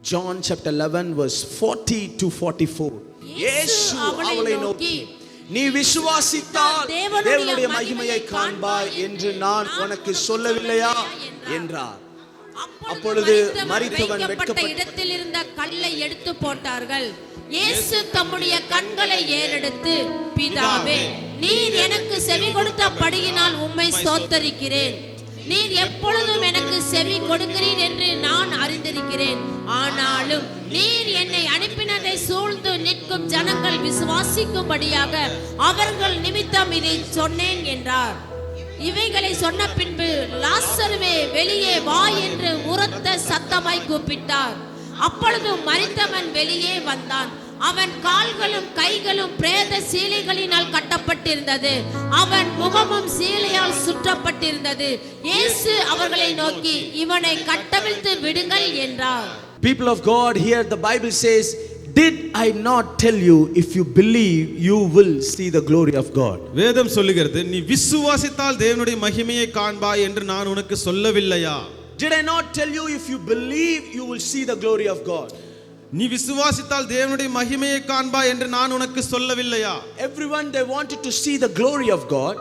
John chapter 11 verse 40 to 44. இயேசு அவளை நோக்கி, நீ விசுவாசித்தால் தேவனுடைய மகிமையை காண்பாய் என்று நான் உனக்கு சொல்லவில்லையா என்றார். அப்பொழுது மரித்தவன் வெட்கப்பட்ட இடத்தில் இருந்த கல்லை எடுத்து போட்டார்கள். இயேசு தம்முடைய கண்களை ஏறெடுத்து, பிதாவே, நீர் எனக்கு செவி கொடுத்தபடியினால் உம்மை ஸ்தோத்தரிக்கிறேன். நீர் எப்பொழுதும் எனக்கு செவி கொடுக்கிறீர் என்று நான் அறிந்திருக்கிறேன். ஆனாலும் நீர் என்னை அனுப்பினதை சூழ்ந்து நிற்கும் ஜனங்கள் விசுவாசிக்கும்படியாக அவர்கள் நிமித்தம் இதை சொன்னேன் என்றார். இவைகளை சொன்ன பின்பு, லாசருவே, வெளியே வா என்று உரத்த சத்தமாய் கூப்பிட்டார். அப்பொழுது மரித்தவன் வெளியே வந்தான். அவன் கால்களும் கைகளும் பிரேத சீலைகளினால் கட்டப்பட்டிருந்தது. அவன் முகமும் சீலையால் சுற்றப்பட்டிருந்தது. இயேசு அவர்களை நோக்கி, இவனை கட்டவிழ்த்து விடுங்கள் என்றார். People of God, here the Bible says, did I not tell you, if you believe you will see the glory of God? வேதம் சொல்லுகிறது, நீ விசுவாசித்தால் தேவனுடைய மகிமையை காண்பாய் என்று நான் உனக்கு சொல்லவில்லையா? Did I not tell you, if you believe you will see the glory of God? நீ விசுவாசித்தால் தேவனுடைய மகிமையை காண்பாய் என்று நான் உனக்கு சொல்லவில்லையா? Everyone, they wanted to see the glory of God.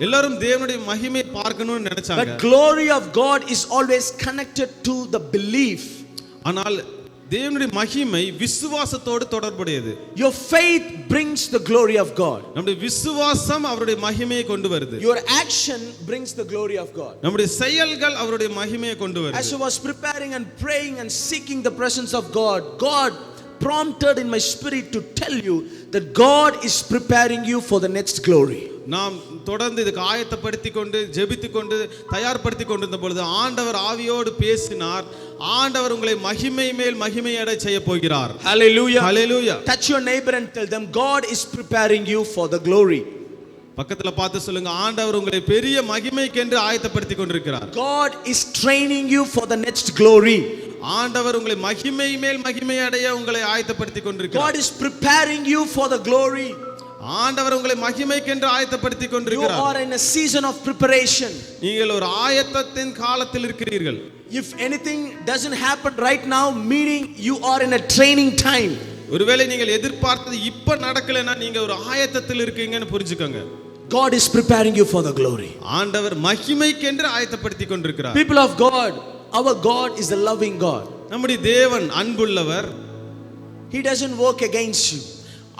எல்லாரும் தேவனுடைய மகிமையை பார்க்கணும்னு நினைச்சாங்க. But glory of God is always connected to the belief. ஆனால் தேவனுடைய மகிமை விசுவாசத்தோடு தொடர்புடையது. Your faith brings the glory of God. நம்முடைய விசுவாசம் அவருடைய மகிமையை கொண்டு வருது. Your action brings the glory of God. நம்முடைய செயல்கள் அவருடைய மகிமையை கொண்டு வருது. As I was preparing and praying and seeking the presence of God, God prompted in my spirit to tell you that God is preparing you for the next glory. நாம் தொடர்ந்து இதுக்கு ஆயத்தப்படுத்தி கொண்டு ஜெபித்து கொண்டு தயார்படுத்தி கொண்டிருந்த பொழுது ஆண்டவர் ஆவியோடு பேசினார். ஆண்டவர் உங்களை மகிமை மேல் மகிமை அடைய செய்ய போகிறார். Hallelujah. Hallelujah. Touch your neighbor and tell them, God is preparing you for the glory. பக்கத்துல பார்த்து சொல்லுங்க, ஆண்டவர் உங்களை பெரிய மகிமைக்கென்று ஆயத்தப்படுத்தி கொண்டிருக்கிறார். God is training you for the next glory. ஆண்டவர் உங்களை மகிமை மேல் மகிமை அடைய உங்களை ஆயத்தப்படுத்தி கொண்டிருக்கிறார். God is preparing you for the glory. ஆண்டவர் உங்களை மகிமைக்கென்று ஆயத்தப்படுத்தி You கொண்டிருக்கிறார். are in a season of preparation. நீங்கள் ஒரு ஆயத்தத்தின் காலத்தில் இருக்கிறீர்கள். If anything doesn't happen right now, meaning you are in a training time. ஒருவேளை நீங்கள் எதிர்பார்த்தது இப்ப நடக்கலைன்னா நீங்க ஒரு ஆயத்தத்தில் இருக்கீங்கன்னு புரிஞ்சுக்கோங்க. God is preparing you for the glory. ஆண்டவர் மகிமைக்கென்று ஆயத்தப்படுத்தி கொண்டிருக்கிறார். People of God, our God is a loving God. நம்முடைய தேவன் அன்புள்ளவர். He doesn't work against you.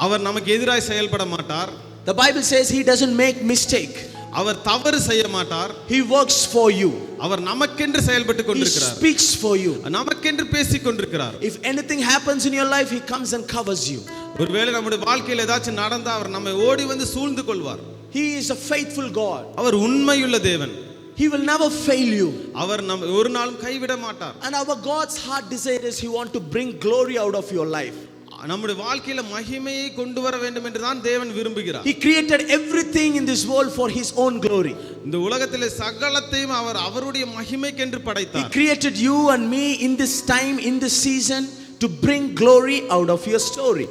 அவர் நமக்கு எதிராய் செயல்பட மாட்டார். The Bible says he doesn't make mistake. அவர் தவறு செய்ய மாட்டார். He works for you. அவர் நமக்கென்று செயல்பட்டு He கொண்டிருக்கிறார். speaks for you. நமக்கென்று பேசிக் கொண்டிருக்கிறார். If anything happens in your life, he comes and covers you. ஒருவேளை நம்முடைய வாழ்க்கையில் ஏதாச்சும் நடந்தா அவர் நம்மை ஓடி வந்து சூழ்ந்து கொள்வார். He is a faithful God. அவர் உண்மையுள்ள தேவன். He will never fail you. அவர் நம்ம ஒரு நாளும் கைவிட மாட்டார். And our God's heart desire is he want to bring glory out of your life. நம்முடைய வாழ்க்கையில மகிமையை கொண்டு வர வேண்டும் என்று தான் தேவன் விரும்புகிறார். He created everything in this world for his own glory. இந்த உலகத்திலே சகலத்தையும் அவர் அவருடைய மகிமைக்கென்று He படைத்தார். created you and me in this time, in this season, to bring glory out of your story.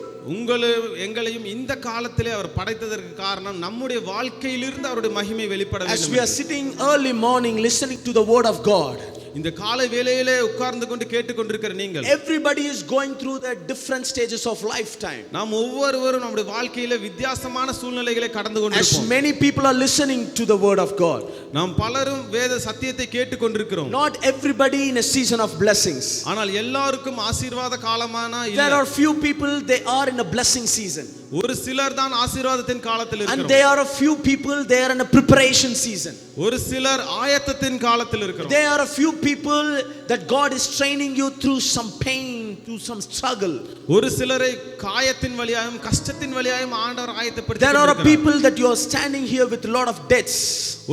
எங்களையும் இந்த காலத்திலே அவர் படைத்ததற்கு காரணம் நம்முடைய வாழ்க்கையிலிருந்து அவருடைய மகிமை வெளிப்பட வேண்டும். As we are sitting early morning listening to the word of God, இந்த காலை வேளையிலே உட்கார்ந்து கொண்டு கேட்டுக்கொண்டிருக்கிற நீங்கள், everybody is going through the different stages of lifetime. நாம் ஒவ்வொருவரும் நம்முடைய வாழ்க்கையில வித்தியாசமான சூழ்நிலைகளை கடந்து As கொண்டிருக்கிறோம். many people are listening to the word of God, நாம் பலரும் வேத சத்தியத்தை கேட்டுக்கொண்டிருக்கிறோம். not everybody in a season of blessings. ஆனால் எல்லாருக்கும் ஆசீர்வாத காலமான இல்ல. There are few people, they are in a blessing season. ஒரு சிலர் தான் ஆசீர்வாதத்தின் காலத்தில் And இருக்கிறோம். there are a few people, they are in a preparation season. ஒரு சிலர் ஆயத்தத்தின் காலத்தில் இருக்கிறோம். There are a few people that God is training you through some pain, through some struggle. ஒரு சிலரை காயத்தின் வழியாயும் கஷ்டத்தின் வழியாயும் ஆண்டவர் ஆயத்தப்படுத்தி There are a கொண்டிருக்கிறார். people that you are standing here with a lot of debts.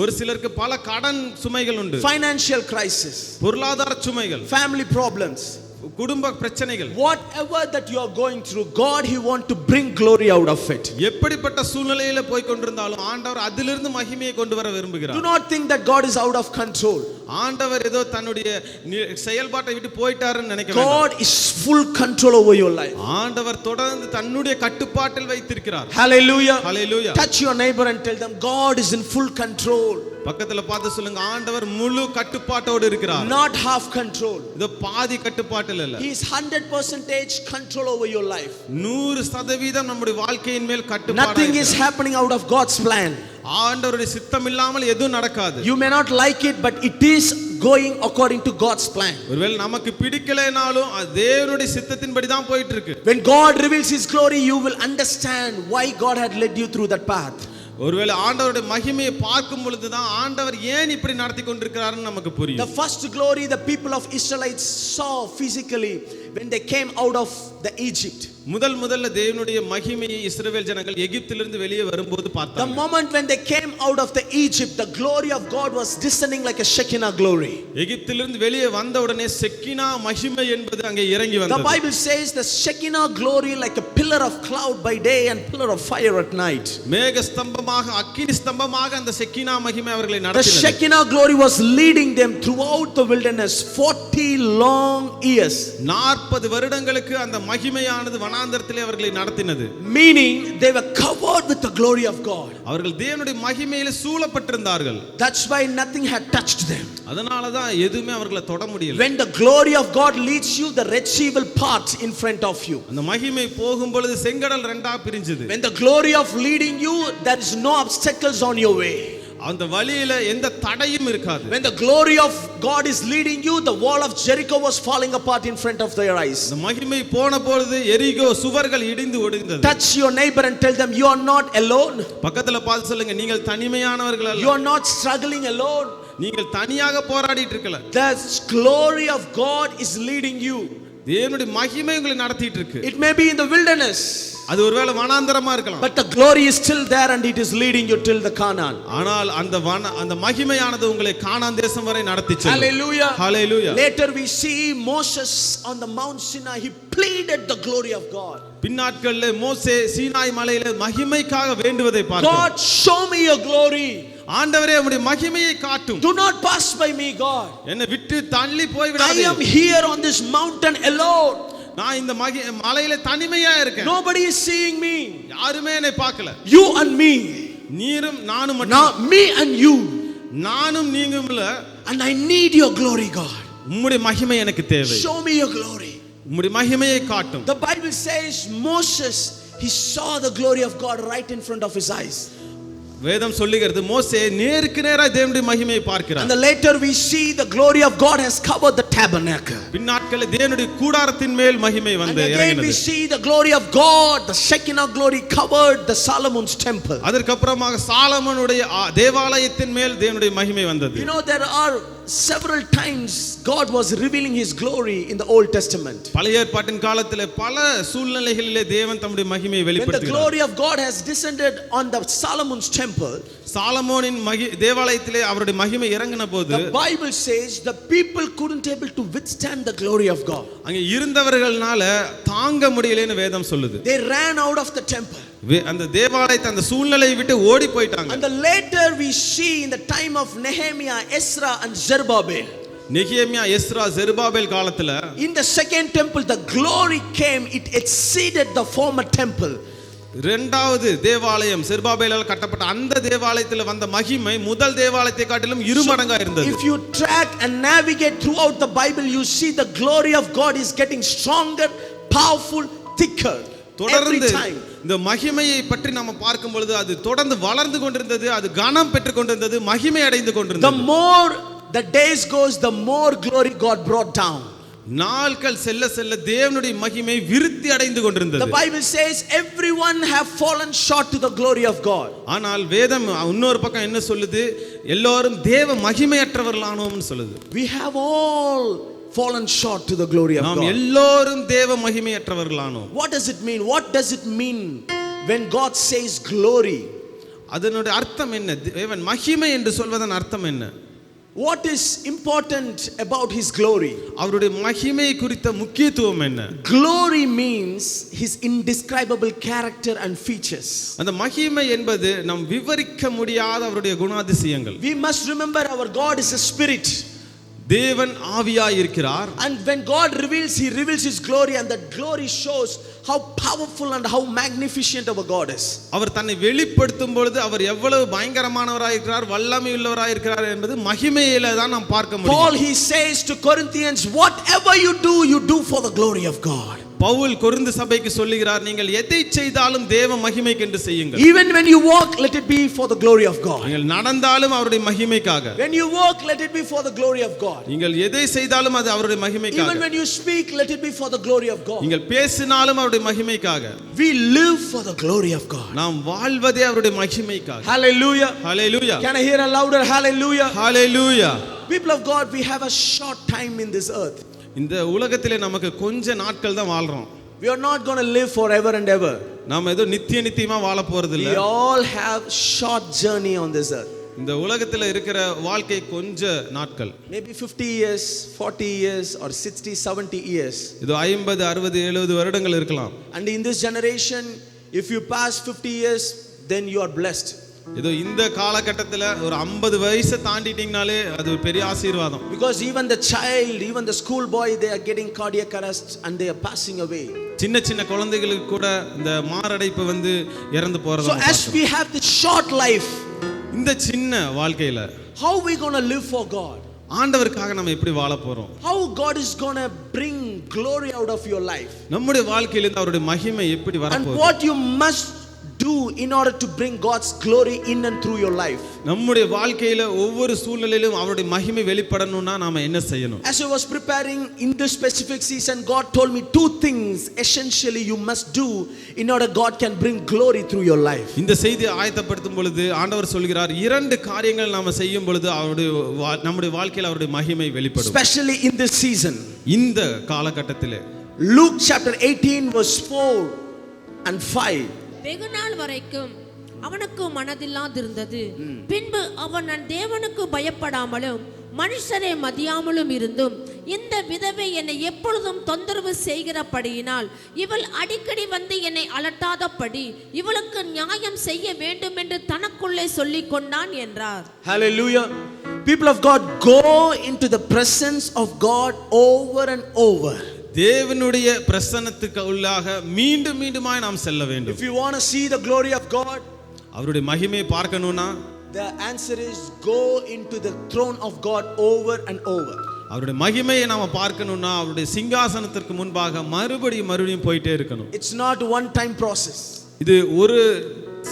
ஒரு சிலருக்கு பல கடன் சுமைகள் உண்டு. Financial crisis, பொருளாதார சுமைகள், family problems. குடும்ப பிரச்சனைகள். Whatever that you are going through, God he want to bring glory out of it. எப்படிப்பட்ட சூழ்நிலையில போய் கொண்டிருந்தாலும் ஆண்டவர் அதிலிருந்து மகிமையை கொண்டு வர விரும்புகிறார். Do not think that God is out of control. ஆண்டவர் ஏதோ தன்னுடைய செயல்பாட்டை விட்டு போயிட்டாருன்னு நினைக்க வேண்டாம். God is full control over your life. ஆண்டவர் தொடர்ந்து தன்னுடைய கட்டுப்பாட்டில் வைத்திருக்கிறார். Hallelujah. Hallelujah. Touch your neighbor and tell them God is in full control. பக்கத்துல பார்த்து சொல்லுங்க, ஆண்டவர் முழு கட்டுப்பாட்டோடு இருக்கிறார். Not half control. இது பாதி கட்டுப்பாட்டில் இல்ல. He is 100% control over your life. 100% நம்முடைய வாழ்க்கையின் மேல் கட்டுப்பாடு. Nothing is happening out of God's plan. ஆண்டவருடைய சித்தம் இல்லாமல் எதுவும் நடக்காது. You may not like it, but it is going according to God's plan. ஒருவேளை நமக்கு பிடிக்கலைனாலும் தேவனுடைய சித்தத்தின்படி தான் போயிட்டு இருக்கு. When God reveals his glory, you will understand why God had led you through that path. ஒருவேளை ஆண்டவருடைய மகிமையை பார்க்கும் பொழுது தான் ஆண்டவர் ஏன் இப்படி நடத்தி கொண்டிருக்கிறாருன்னு நமக்கு புரியும். The first glory the people of Israelites saw physically when they came out of the Egypt. முதல்ல தேவனுடைய மகிமையை இஸ்ரவேல் ஜனங்கள் எகிப்திலிருந்து வெளியே வரும்போது பார்த்தாங்க. The moment when they came out of the Egypt, the glory of God was descending like a Shekinah glory. எகிப்திலிருந்து வெளியே வந்த உடனே செக்கினா மகிமை என்பது அங்கே இறங்கி வந்தது. The Bible says the Shekinah glory like a pillar of cloud by day and pillar of fire at night. மேக ஸ்தம்பமாக அக்கினி ஸ்தம்பமாக அந்த செக்கினா மகிமை அவர்களை The நடத்தினது. Shekinah glory was leading them throughout the wilderness 40 long years. 40 வருடங்களுக்கு அந்த மகிமையானது வனாந்தரத்திலே அவர்களை நடத்தினது. Meaning they were covered with the glory of God. அவர்கள் தேவனுடைய மகிமையிலே சூழப்பட்டிருந்தார்கள். That's why nothing had touched them. அதனால தான் எதுவுமே அவர்களை தொட முடியல. When the glory of God leads you, the Red Sea will part in front of you. அந்த மகிமை போகும் பொழுது செங்கடல் ரெண்டா பிரிஞ்சது. When the glory of leading you, there is no obstacles on your way. அந்த வழியில எந்த தடையும் இருக்காது. When the glory of God is leading you, the wall of Jericho was falling apart in front of their eyes. அந்த மகிமை போன பொழுது எரிகோ சுவர்கள் இடிந்து ஒடுங்கியது. Touch your neighbor and tell them you are not alone. பக்கத்துல பார்த்து சொல்லுங்க, நீங்கள் தனிமையானவர்கள் அல்ல. You are not struggling alone. நீங்கள் தனியாக போராடிட்டு இருக்கல. The glory of God is leading you. தேவனுடைய மகிமை உங்களை நடத்திட்டு இருக்கு. It may be in the wilderness, அது ஒருவேளை வனாந்தரமா இருக்கலாம். but the glory is still there and it is leading you till the Canaan. ஆனால் அந்த மகிமையானது உங்களை கானான் தேசம் வரை நடத்தி செல்லும். Hallelujah. Hallelujah. Later we see Moses on the Mount Sinai, he pleaded the glory of God. பின்னாட்களிலே மோசே சீனாய் மலையிலே மகிமைக்காக வேண்டுவதை பார்க்கிறோம். God, show me your glory. ஆண்டவரே உம்முடைய மகிமையை காட்டும். Do not pass by me, God. என்னை விட்டு தள்ளி போய் I விடாதே. am here on this mountain alone. நான் இந்த மலையில தனிமையா இருக்கேன். Nobody is seeing me. யாருமே என்னை பார்க்கல. You and me. நீரும் நானும் Now மட்டும். me and you. நானும் நீங்களும் இல்ல. And I need your glory, God. உம்முடைய மகிமை எனக்கு தேவை. Show me your glory. உம்முடைய மகிமையை காட்டும். The Bible says Moses, he saw the glory of God right in front of his eyes. வேதம் சொல்லுகிறது மோசே நேருக்கு நேரா தேவனுடைய மகிமையை பார்க்கிறார். And later we see the glory of God has covered the tabernacle. பின்னாட்களில் தேவனுடைய கூடாரத்தின் மேல் மகிமை And வந்து again இறங்கினது. we see the glory of God, the Shekinah glory covered the Solomon's temple. அதற்கு அப்புறமாக சாலமோனுடைய தேவாலயத்தின் மேல் தேவனுடைய மகிமை வந்தது. You know, there are several times God was revealing his glory in the Old Testament. பழைய ஏற்பாட்டின் காலத்திலே பல சூழ்நிலைகளிலே தேவன் தம்முடைய மகிமையை When the வெளிப்படுத்துகிறார். glory of God has descended on the Solomon's temple, சாலமோனின் தேவாலயத்திலே அவருடைய மகிமை இறங்கின போது the Bible says the people couldn't able to withstand the glory of God. அங்க இருந்தவர்களால தாங்க முடியலன்னு வேதம் சொல்லுது. They ran out of the temple. அந்த தேவாலயத்தை அந்த சூழ்நிலையை விட்டு ஓடி போயிட்டாங்க. And the later we see in the time of Nehemiah, Ezra and Zerubbabel, நெகேமியா எஸ்ரா செருபாபேல் காலத்துல in the second temple the glory came, it exceeded the former temple. இரண்டாவது தேவாலயம் செருபாபேலால் கட்டப்பட்ட அந்த தேவாலயத்தில் வந்த மகிமை முதல் தேவாலயத்தை காட்டிலும் இருமடங்கா இருந்தது. If you track and navigate throughout the Bible, you see the glory of God is getting stronger, powerful, thicker every தொடர்ந்து time. இந்த மகிமையை பற்றி நாம பார்க்கும் பொழுது அது தொடர்ந்து வளர்ந்து கொண்டிருந்தது, அது கனம் பெற்றுக் கொண்டிருந்தது, மகிமை அடைந்து The கொண்டிருந்தது. more the days goes, the more glory God brought down. நாட்கள் செல்ல செல்ல தேவனுடைய மகிமை விருத்தி அடைந்து கொண்டிருந்தது. The Bible says everyone have fallen short to the glory of God. ஆனால் வேதம் இன்னொரு பக்கம் என்ன சொல்லுது? எல்லாரும் தேவ மகிமையற்றவர்களானோம்னு சொல்லுது. We have all fallen short to the glory of நாம் God. எல்லாரும் தேவ மகிமையற்றவர்களானோம். What does it mean? What does it mean when God says glory? அதனுடைய அர்த்தம் என்ன? தேவன் மகிமை என்று சொல்வதன் அர்த்தம் என்ன? What is important about his glory? அவருடைய மகிமை குறித்த முக்கியத்துவம் என்ன? Glory means his indescribable character and features. அந்த மகிமை என்பது நாம் விவரிக்க முடியாத அவருடைய குணாதிசயங்கள். We must remember our God is a spirit. தேவன் ஆவியாய் இருக்கிறார். And when God reveals, he reveals his glory, and that glory shows how powerful and how magnificent our God is. அவர் தன்னை வெளிப்படுத்தும் பொழுது அவர் எவ்வளவு பயங்கரமானவராய் இருக்கிறார், வல்லமை உள்ளவராய் இருக்கிறார் என்பது மகிமையில தான் நாம் பார்க்க முடியும். Paul, he says to Corinthians, whatever you do for the glory of God. Paul Corinth சபைக்கு சொல்லுகிறார், நீங்கள் எதை செய்தாலும் தேவ மகிமைக்கென்று செய்யுங்கள். Even when you walk, let it be for the glory of God. நீங்கள் நடந்தாலும் அவருடைய மகிமைக்காக. When you walk, let it be for the glory of God. நீங்கள் எதை செய்தாலும் அது அவருடைய மகிமைக்காக. Even when you speak, let it be for the glory of God. நீங்கள் பேசினாலும் அவருடைய மகிமைக்காக. We live for the glory of God. நாம் வாழ்வதே அவருடைய மகிமைக்காக. Hallelujah. Hallelujah. Can I hear a louder hallelujah? Hallelujah. People of God, we have a short time in this earth. இந்த உலகத்திலே நமக்கு கொஞ்ச நாட்கள் தான் வாழ்றோம். We are not going to live forever and ever. நாம ஏதோ நித்தியமா வாழ போறது இல்ல. We all have short journey on this earth. இந்த உலகத்துல இருக்கிற வாழ்க்கை கொஞ்ச நாட்கள். Maybe 50 years, 40 years or 60, 70 years. இது 50, 60, 70 வருடங்கள் இருக்கலாம். And in this generation, if you pass 50 years, then you are blessed. ஏதோ இந்த காலகட்டத்துல ஒரு 50 வயசை தாண்டிட்டீங்கனாலே அது ஒரு பெரிய ஆசீர்வாதம். Because even the child, even the school boy, they are getting cardiac arrest and they are passing away. சின்ன குழந்தைகளுக்கு கூட இந்த மாரடைப்பு வந்து இறந்து போறது. So as we have this short life, இந்த சின்ன வாழ்க்கையில how we going to live for God? ஆண்டவருக்காக நம்ம எப்படி வாழ போறோம்? How God is going to bring glory out of your life? நம்முடைய வாழ்க்கையில இருந்து அவருடைய மகிமை எப்படி வர And போகுது? what you must do in order to bring God's glory in and through your life. நம்முடைய வாழ்க்கையில ஒவ்வொரு சூழ்நிலையிலும் அவருடைய மகிமை வெளிப்படணும்னா நாம என்ன செய்யணும்? As I was preparing in this specific season, God told me two things essentially you must do in order God can bring glory through your life. இந்த செய்தியை ஆயத்தப்படுத்தும் பொழுது ஆண்டவர் சொல்கிறார், இரண்டு காரியங்கள் நாம செய்யும் பொழுது நம்முடைய வாழ்க்கையில அவருடைய மகிமை வெளிப்படும். Especially in this season. இந்த காலகட்டத்திலே Luke chapter 18 verse 4 and 5. வெகு நாள் வரைக்கும் அவனுக்கு மனதில்லாதிருந்தது. பின்பு அவன் நான் தேவனுக்கு பயப்படாமலும் மனுஷரை மதியாமலும் இருந்தும், இந்த விதவை என்னை எப்பொழுதும் தொந்தரவு செய்கிறபடியினால் இவள் அடிக்கடி வந்து என்னை அலட்டாதபடி இவளுக்கு நியாயம் செய்ய வேண்டும் என்று தனக்குள்ளே சொல்லிக் கொண்டான் என்றார். Hallelujah. People of God, go into the presence of God over and over. தேவனுடைய பிரசன்னத்துக்கு உள்ளாக மீண்டும் மீண்டுமாய் நாம் செல்ல வேண்டும். If you want to see the glory of God, அவருடைய மகிமையை பார்க்கணும்னா the answer is go into the throne of God over and over. அவருடைய மகிமையை நாம பார்க்கணும்னா அவருடைய சிங்காசனத்திற்கு முன்பாக மறுபடியும் போயிட்டே இருக்கணும். It's not one time process. இது ஒரு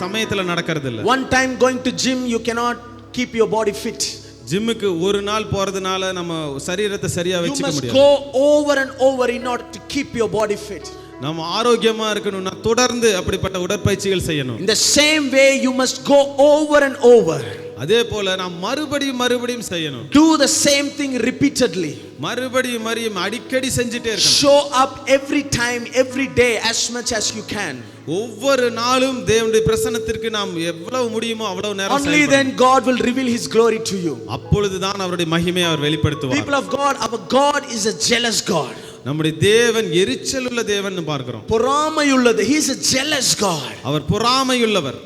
சமயத்துல நடக்கிறது இல்ல. One time going to gym, you cannot keep your body fit. ஜிம்முக்கு ஒரு நாள் போறதுனால நம்ம சரீரத்தை சரியா You வெச்சுக்க must முடியாது. go over and over in order to keep your body fit. நம்ம ஆரோக்கியமா இருக்கணும்னா தொடர்ந்து அப்படிப்பட்ட உடற்பயிற்சிகள் செய்யணும். In the same way, you must go over and over. அதே போல நாம் மறுபடியும் செய்யணும். Do the same thing repeatedly. மறுபடியும் அடிக்கடி செஞ்சிட்டே இருக்கணும். Show up every time, every day as much as you can. ஒவ்வொரு நாளும் தேவனுடைய பிரசன்னத்திற்கு நாம் எவ்வளவு முடியுமோ அவ்வளவு நேரம் Only then God will reveal his glory to you. அப்பொழுதுதான் அவருடைய மகிமையை அவர் வெளிப்படுத்துவார். People of God, our God is a jealous God. நம்முடைய தேவன் எரிச்சலுள்ள தேவன் பார்க்கிறோம். பொறாமையுள்ளது. He is a jealous God. Our பொறாமையுள்ளவர்.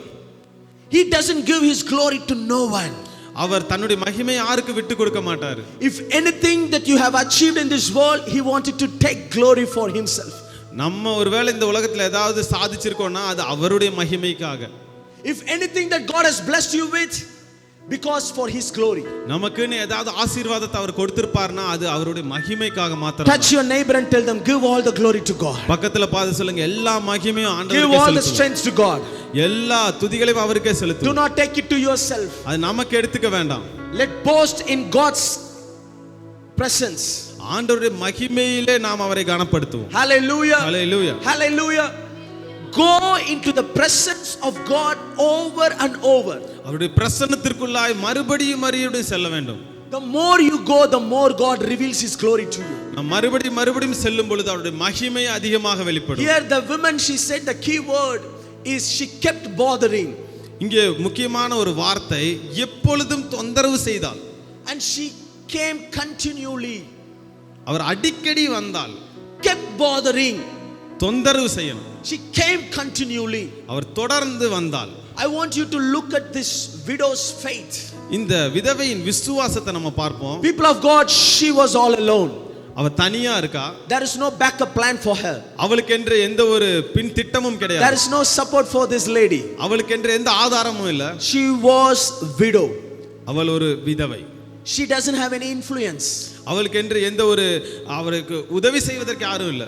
He doesn't give his glory to no one. அவர் தன்னுடைய மகிமையை யாருக்கு விட்டு கொடுக்க மாட்டார். If anything that you have achieved in this world, he wanted to take glory for himself. நம்ம ஒருவேளை இந்த உலகத்துல ஏதாவது சாதிச்சிருக்கோம்னா அது அவருடைய மகிமைக்காக. If anything that God has blessed you with, because for his glory. நமக்குன்னு ஏதாவது ஆசீர்வாதத்தை அவர் கொடுத்திருப்பார்னா அது அவருடைய மகிமைக்காக மாத்திரம். Touch your neighbor and tell them, give all the glory to God. பக்கத்துல பார்த்து சொல்லுங்க, எல்லா மகிமையும் ஆண்டவருக்கே Give all the செலுத்துங்க. strength to God. எல்லா துதிகளையும் அவருக்கே Do செலுத்துங்க. not take it to yourself. அது நமக்கு எடுத்துக்க வேண்டாம். Let boast in God's presence. ஆண்டவருடைய மகிமையிலே நாம் அவரை கனப்படுத்துவோம். Hallelujah. Hallelujah. Hallelujah. Go into the presence of God over and over. அவருடைய பிரசன்னத்திற்குள்ளாய் மறுபடியும் செல்ல வேண்டும். The more you go, the more God reveals his glory to you. நாம் மறுபடியும் செல்லும் பொழுது அவருடைய மகிமை அதிகமாக வெளிப்படும். Here the woman, she said the key word is she kept bothering. இங்கே முக்கியமான ஒரு வார்த்தை எப்பொழுதும் தொந்தரவு செய்தாள். And she came continually. அவர் அடிக்கடி வந்தால். Kept bothering. தொந்தரவு செய்யணும். She came continually. அவர் தொடர்ந்து வந்தால். I want you to look at this widow's faith. இந்த விதவையின் விசுவாசத்தை நம்ம பார்ப்போம். People of God, she was all alone. அவ தனியா இருக்கா. There is no backup plan for her. அவளுக்கு என்று எந்த ஒரு பின் திட்டமும் கிடையாது. There is no support for this lady. அவளுக்கு என்று எந்த ஆதாரமும் இல்ல. She was widow. அவள் ஒரு விதவை. She doesn't have any influence. அவளுக்கு என்று எந்த ஒரு அவருக்கு உதவி செய்வதற்கு யாரும் இல்ல.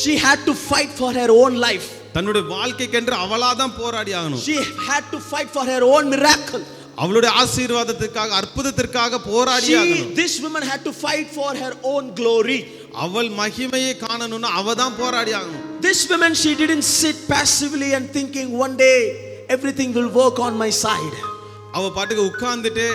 She had to fight for her own life. தன்னுடைய வாழ்க்கைக்கென்று அவளா தான் போராடி ஆகணும். She had to fight for her own miracle. அவளுடைய ஆசீர்வாதத்திற்காக அற்புதத்திற்காக போராடி ஆகணும். This woman had to fight for her own glory. அவள் மகிமையை காணணும்னா அவ தான் போராடி ஆகணும். This woman, she didn't sit passively and thinking one day everything will work on my side. அவ பாட்டுக்கு உட்கார்ந்துட்டு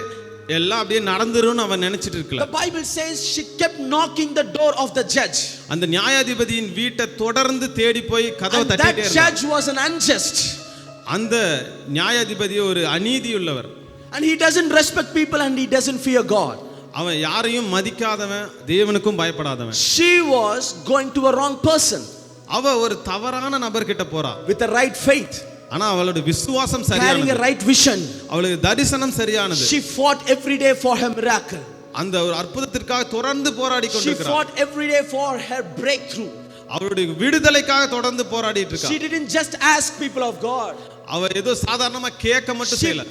எல்லாம் அப்படியே நடந்துரும்னு அவ நினைச்சிட்டு இருக்கல. The Bible says she kept knocking the door of the judge. அந்த நியாயாதிபதியின் வீட்டை தொடர்ந்து தேடி போய் கதவை தட்டிட்டே இருந்தா. That judge was an unjust. அந்த நியாயாதிபதி ஒரு அநீதி உள்ளவர். And he doesn't respect people and he doesn't fear God. அவன் யாரையும் மதிக்காதவன், தேவனுக்கும் பயப்படாதவன். She was going to a wrong person. அவ ஒரு தவறான நபர்கிட்ட போறா. With the right faith. ஆனா அவளோட விசுவாசம் சரியானது. Carrying a right vision. அவளுக்கு தரிசனம் சரியானது. She fought every day for her miracle. அந்த ஒரு அற்புதத்திற்காக தொடர்ந்து போராடி கொண்டிருக்கிறாள். She fought every day for her breakthrough. அவளுடைய விடுதலைக்காக தொடர்ந்து போராடிட்டு இருக்கா. She didn't just ask people of God. அவ ஏதோ சாதாரணமா கேட்க மட்டும் செய்யல.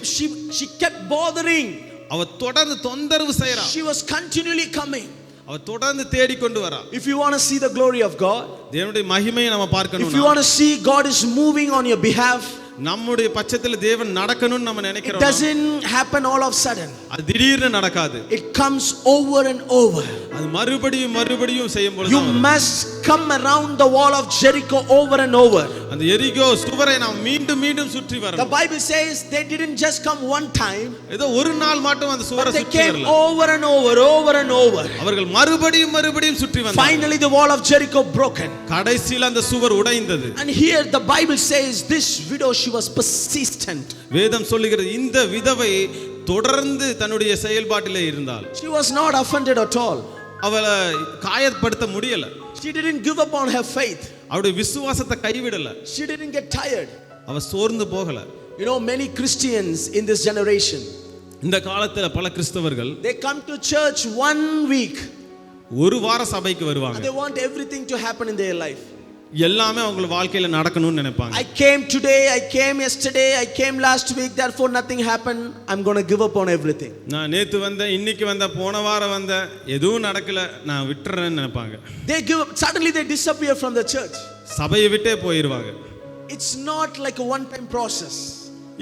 She kept bothering. அவ தொடர்ந்து தொந்தரவு செய்றா. She was continually coming. அவ தொடர்ந்து தேடி கொண்டு வரா. If you want to see the glory of God, தேவனுடைய மகிமையை நம்ம பார்க்கணும். If you want to see God is moving on your behalf, நம்முடைய பட்சத்தில் தேவன் நடக்கணும்னு நம்ம நினைக்கிறோம். It doesn't happen all of a sudden. அது திடீர்னு நடக்காது. It comes over and over. அது மறுபடியும் செய்யும் பொழுது You must come around the wall of Jericho over and over. அந்த எரிகோ சுவரை நாம் மீண்டும் சுற்றி வரணும். The Bible says they didn't just come one time. ஏதோ ஒரு நாள் மட்டும் அந்த சுவரை சுற்றி வரல. They came over and over. அவர்கள் மறுபடியும் சுற்றி வந்தார்கள். Finally the wall of Jericho broken. கடைசியில் அந்த சுவர் உடைந்தது. And here the Bible says this widow, she was persistent. வேதம் சொல்லுகிறது இந்த விதவை தொடர்ந்து தன்னுடைய செயல்பாட்டிலே இருந்தாள். She was not offended at all. அவளை காயப்படுத்த முடியல. She didn't give up on her faith. அவளுடைய விசுவாசத்தை கைவிடல. She didn't get tired. அவ சோர்ந்து போகல. You know, many Christians in this generation, இந்த காலத்துல பல கிறிஸ்தவர்கள் they come to church 1 week. ஒரு வார சபைக்கு வருவாங்க. They want everything to happen in their life. எல்லாமே அவங்க வாழ்க்கையில நடக்கணும்னு நினைப்பாங்க. I came today, I came yesterday, I came last week, therefore nothing happened. I'm going to give up on everything. நான் நேத்து வந்தேன், இன்னைக்கு வந்தேன், போன வாரம் வந்தேன், எதுவும் நடக்கல, நான் விட்டுறேன்னு நினைப்பாங்க. They give up, suddenly they disappear from the church. சபையை விட்டே போயிடுவாங்க. It's not like a one time process.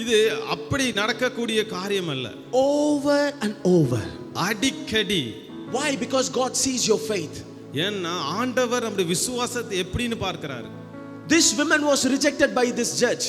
இது அப்படி நடக்கக்கூடிய காரியம் அல்ல. Over and over. அடிக்கடி. Why? Because God sees your faith. ஏன்னா ஆண்டவர் நம்முடைய விசுவாசத்தை எப்படின்னு பார்க்கிறார். This woman was rejected by this judge.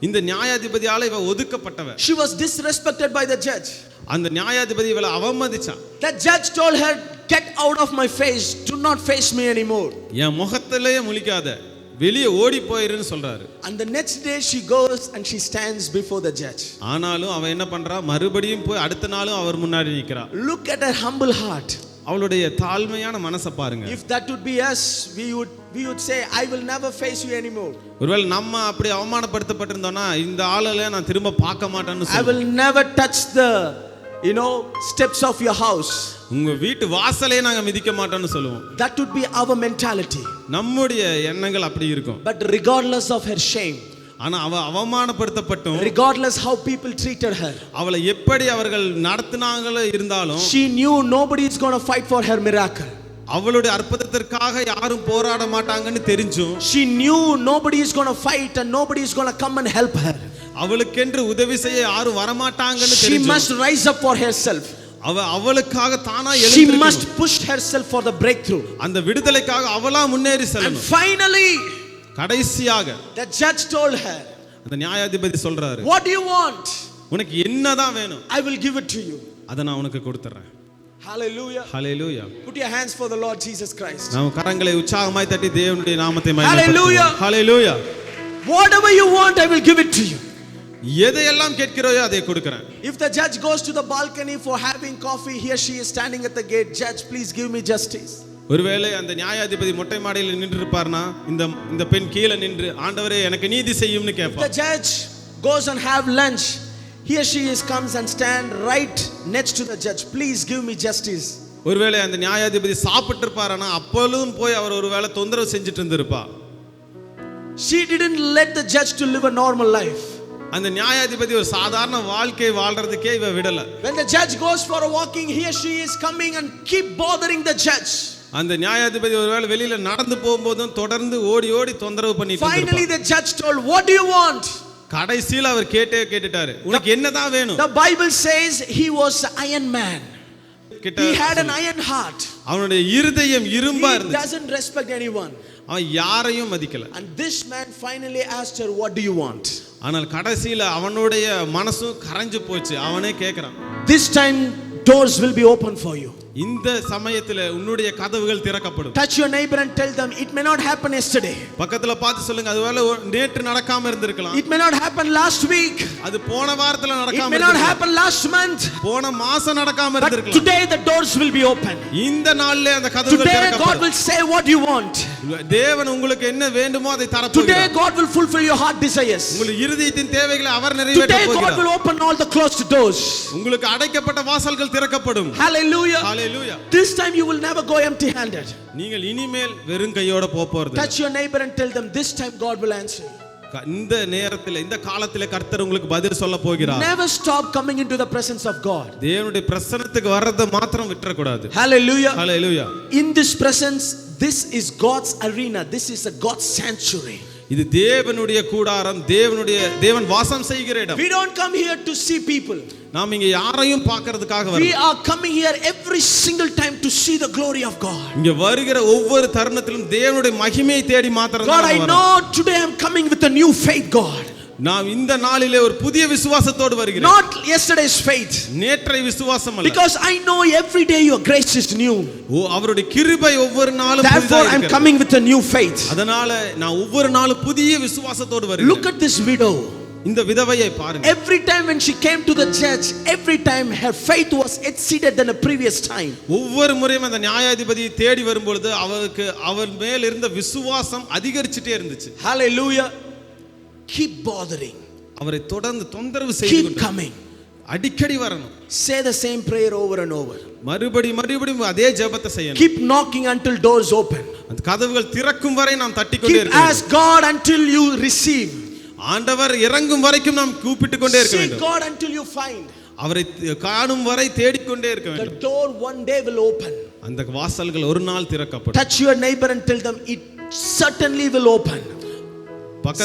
இந்த நியாயாதிபதியால இவ ஒதுக்கப்பட்டவ. She was disrespected by the judge. அந்த நியாயாதிபதி இவளை அவமதிச்சான். That judge told her, get out of my face, do not face me anymore. என் முகத்திலேயே முழிக்காத, வெளியே ஓடி போயிருன்னு சொல்றாரு. And the next day she goes and she stands before the judge. ஆனாலும் அவ என்ன பண்றா, மறுபடியும் போய் அடுத்த நாளும் அவர் முன்னாடி நிக்கிறா. Look at her humble heart. அவளுடைய தாழ்மையான மனசை பாருங்க. If that would be us, we would say, I will never face you anymore. ஒருவேளை நம்ம அப்படி அவமானப்படுத்தப்பட்டிருந்தோம்னா இந்த ஆளல நான் திரும்ப பார்க்க மாட்டேன்னு I will never touch the steps of your house. உங்க வீட்டு வாசலே நாங்க மிதிக்க மாட்டோம்னு சொல்லுவோம். That would be our mentality. நம்முடைய எண்ணங்கள் அப்படி இருக்கும். But regardless of her shame, ஆனா அவ அவமானப்படுத்தப்பட்டும், regardless how people treated her, அவளை எப்படி அவர்கள் நடத்துனாங்களோ இருந்தாலும், she knew nobody is going to fight for her miracle. அவளுடைய அற்புதத்திற்காக யாரும் போராட மாட்டாங்கன்னு தெரிஞ்சும், she knew nobody is going to fight and nobody is going to come and help her. அவளுக்கென்று உதவி செய்ய யாரும் வர மாட்டாங்கன்னு தெரிஞ்சும், she must rise up for herself. அவளுக்காக தானா எழுந்திருக்கணும். She must push herself for the breakthrough. அந்த விடுதலைக்காக அவளா முன்னேறி செல்லணும். And finally, கடைசியாக the judge told her, அந்த நியாயாதிபதி சொல்றாரு, what do you want? உனக்கு என்னதான் வேணும்? I will give it to you. அத நான் உனக்கு கொடுத்துறேன். Hallelujah. Hallelujah. Put your hands for the Lord Jesus Christ. நாம் கரங்களை உற்சாகமாய் தட்டி தேவனுடைய நாமத்தை மகிமைப்படுத்துவோம். Hallelujah. Hallelujah. Whatever you want, I will give it to you. எதையெல்லாம் கேட்கிறாயோ அதை கொடுக்கிறேன். If the judge goes to the balcony for having coffee, here she is standing at the gate. Judge, please give me justice. ஒருவேளை அந்த நியாயாதிபதி மொட்டை மாடியில் நின்று இருப்பார்னா இந்த பெண் கீழே நின்று ஆண்டவரே எனக்கு நீதி செய்யும்னு The கேட்பார். judge goes and have lunch. Here she is, comes and stand right next to the judge. Please give me justice. ஒருவேளை அந்த நியாயாதிபதி சாப்பிட்டு இருப்பாரானா அப்பொழுதும் போய் அவர் ஒருவேளை தொந்தரவு செஞ்சுட்டு இருந்திருப்பா. She didn't let the judge to live a normal life. அந்த நியாயாதிபதி ஒரு சாதாரண வாழ்க்கை வாழ்றதுக்கே இவ விடல. When the judge goes for a walking, here she is coming and keep bothering the judge. அந்த நியாயாதிபதி ஒருவேளை வெளியில நடந்து போகும்போதும் தொடர்ந்து ஓடி ஓடி தொந்தரவு பண்ணிட்டு இருந்தார். Finally the judge told, what do you want? கடைசியில் அவர் கேட்டுட்டாரு, உனக்கு என்னதான் வேணும்? The Bible says he was an iron man. He had an iron heart. அவனுடைய இருதயம் இரும்பா He இருந்துச்சு. doesn't respect anyone. அவன் யாரையும் மதிக்கல. And this man finally asked her, what do you want? ஆனால் கடைசியில் அவனுடைய மனசும் கரைஞ்சு போச்சு. அவனே கேட்கிறான், This time doors will be open for you. இந்த சமயத்துல உன்னுடைய கதவுகள் திறக்கப்படும். Touch your neighbor and tell them it may not happen yesterday. பக்கத்துல பார்த்து சொல்லுங்க, அதுவேளை நேற்று நடக்காம இருந்திருக்கலாம். It may not happen last week. அது போன வாரத்துல It நடக்காம may not happen last month. போன மாசம் நடக்காம But இருந்திருக்கலாம். today the doors will be open. இந்த நாள்ல அந்த கதவுகள் Today God திறக்கப்படும். will say what you want. தேவன் உங்களுக்கு என்ன வேண்டுமோ அதை தர Today போகிறார். God will fulfill your heart desires. உங்கள் இருதயத்தின் தேவைகளை அவர் நிறைவேற்ற Today God போகிறார். will open all the closed doors. உங்களுக்கு அடைக்கப்பட்ட வாசல்கள் திறக்கப்படும். Hallelujah. Hallelujah. This time you will never go empty handed. நீங்கள் இனிமேல் வெறும் கையோட போறது. Touch your neighbor and tell them this time God will answer you. இந்த நேரத்துல இந்த காலத்துல கர்த்தர் உங்களுக்கு பதில் சொல்ல போகிறார். Never stop coming into the presence of God. தேவனுடைய பிரசன்னத்துக்கு வர்றத மாத்திரம் விட்டுற கூடாது. Hallelujah. Hallelujah. In this presence, this is God's arena. This is a God's sanctuary. இது தேவனுடைய கூடாரம், தேவன் வாசம் செய்கிற இடம். We don't come here to see people. நாம் இங்க யாரையும் பார்க்கிறதுக்காக We வரல. are coming here every single time to see the glory of God. இங்க வருகிற ஒவ்வொரு தருணத்திலும் தேவனுடைய மகிமையை தேடி மாத்திரம் God, தான் I வரோம். know today I'm coming with a new faith, God. நாம் இந்த நாளிலே ஒரு புதிய விசுவாசத்தோடு வருகிறோம். Not yesterday's faith. நேற்றைய விசுவாசம் அல்ல. Because I know every day your grace is new. அவருடைய கிருபை ஒவ்வொரு நாளும் புதியதா Therefore I'm இருக்கிறது. coming with a new faith. அதனால நான் ஒவ்வொரு நாளும் புதிய விசுவாசத்தோடு வருகிறேன். Look at this widow. இந்த விதவையை பாருங்க. Every time when she came to the church, every time her faith was exceeded than the previous time. ஒவ்வொரு முறையும் அந்த நியாயாதிபதியை தேடி வரும்பொழுது அவர் மேல் இருந்த விசுவாசம் அதிகரிச்சிட்டே இருந்துச்சு. Hallelujah. Keep bothering. அவரை தொடர்ந்து தொந்தரவு செய்து Keep கொண்டு coming. அடிக்கடி வரணும். Say the same prayer over and over. மறுபடியும் அதே ஜெபத்தை செய்யணும். Keep knocking until doors open. அந்த கதவுகள் திறக்கும் வரை நாம் தட்டிக்கொண்டே Keep இருக்க வேண்டும். ask God until you receive. ஆண்டவர் இறங்கும் வரைக்கும் நாம் கூப்பிட்டு கொண்டே இருக்க Seek வேண்டும். God until you find. அவரை காணும் வரை தேடிக்கொண்டே இருக்க The வேண்டும். door one day will open. அந்த வாசல்கள் ஒரு நாள் திறக்கப்படும். Touch your neighbor and tell them it certainly will open.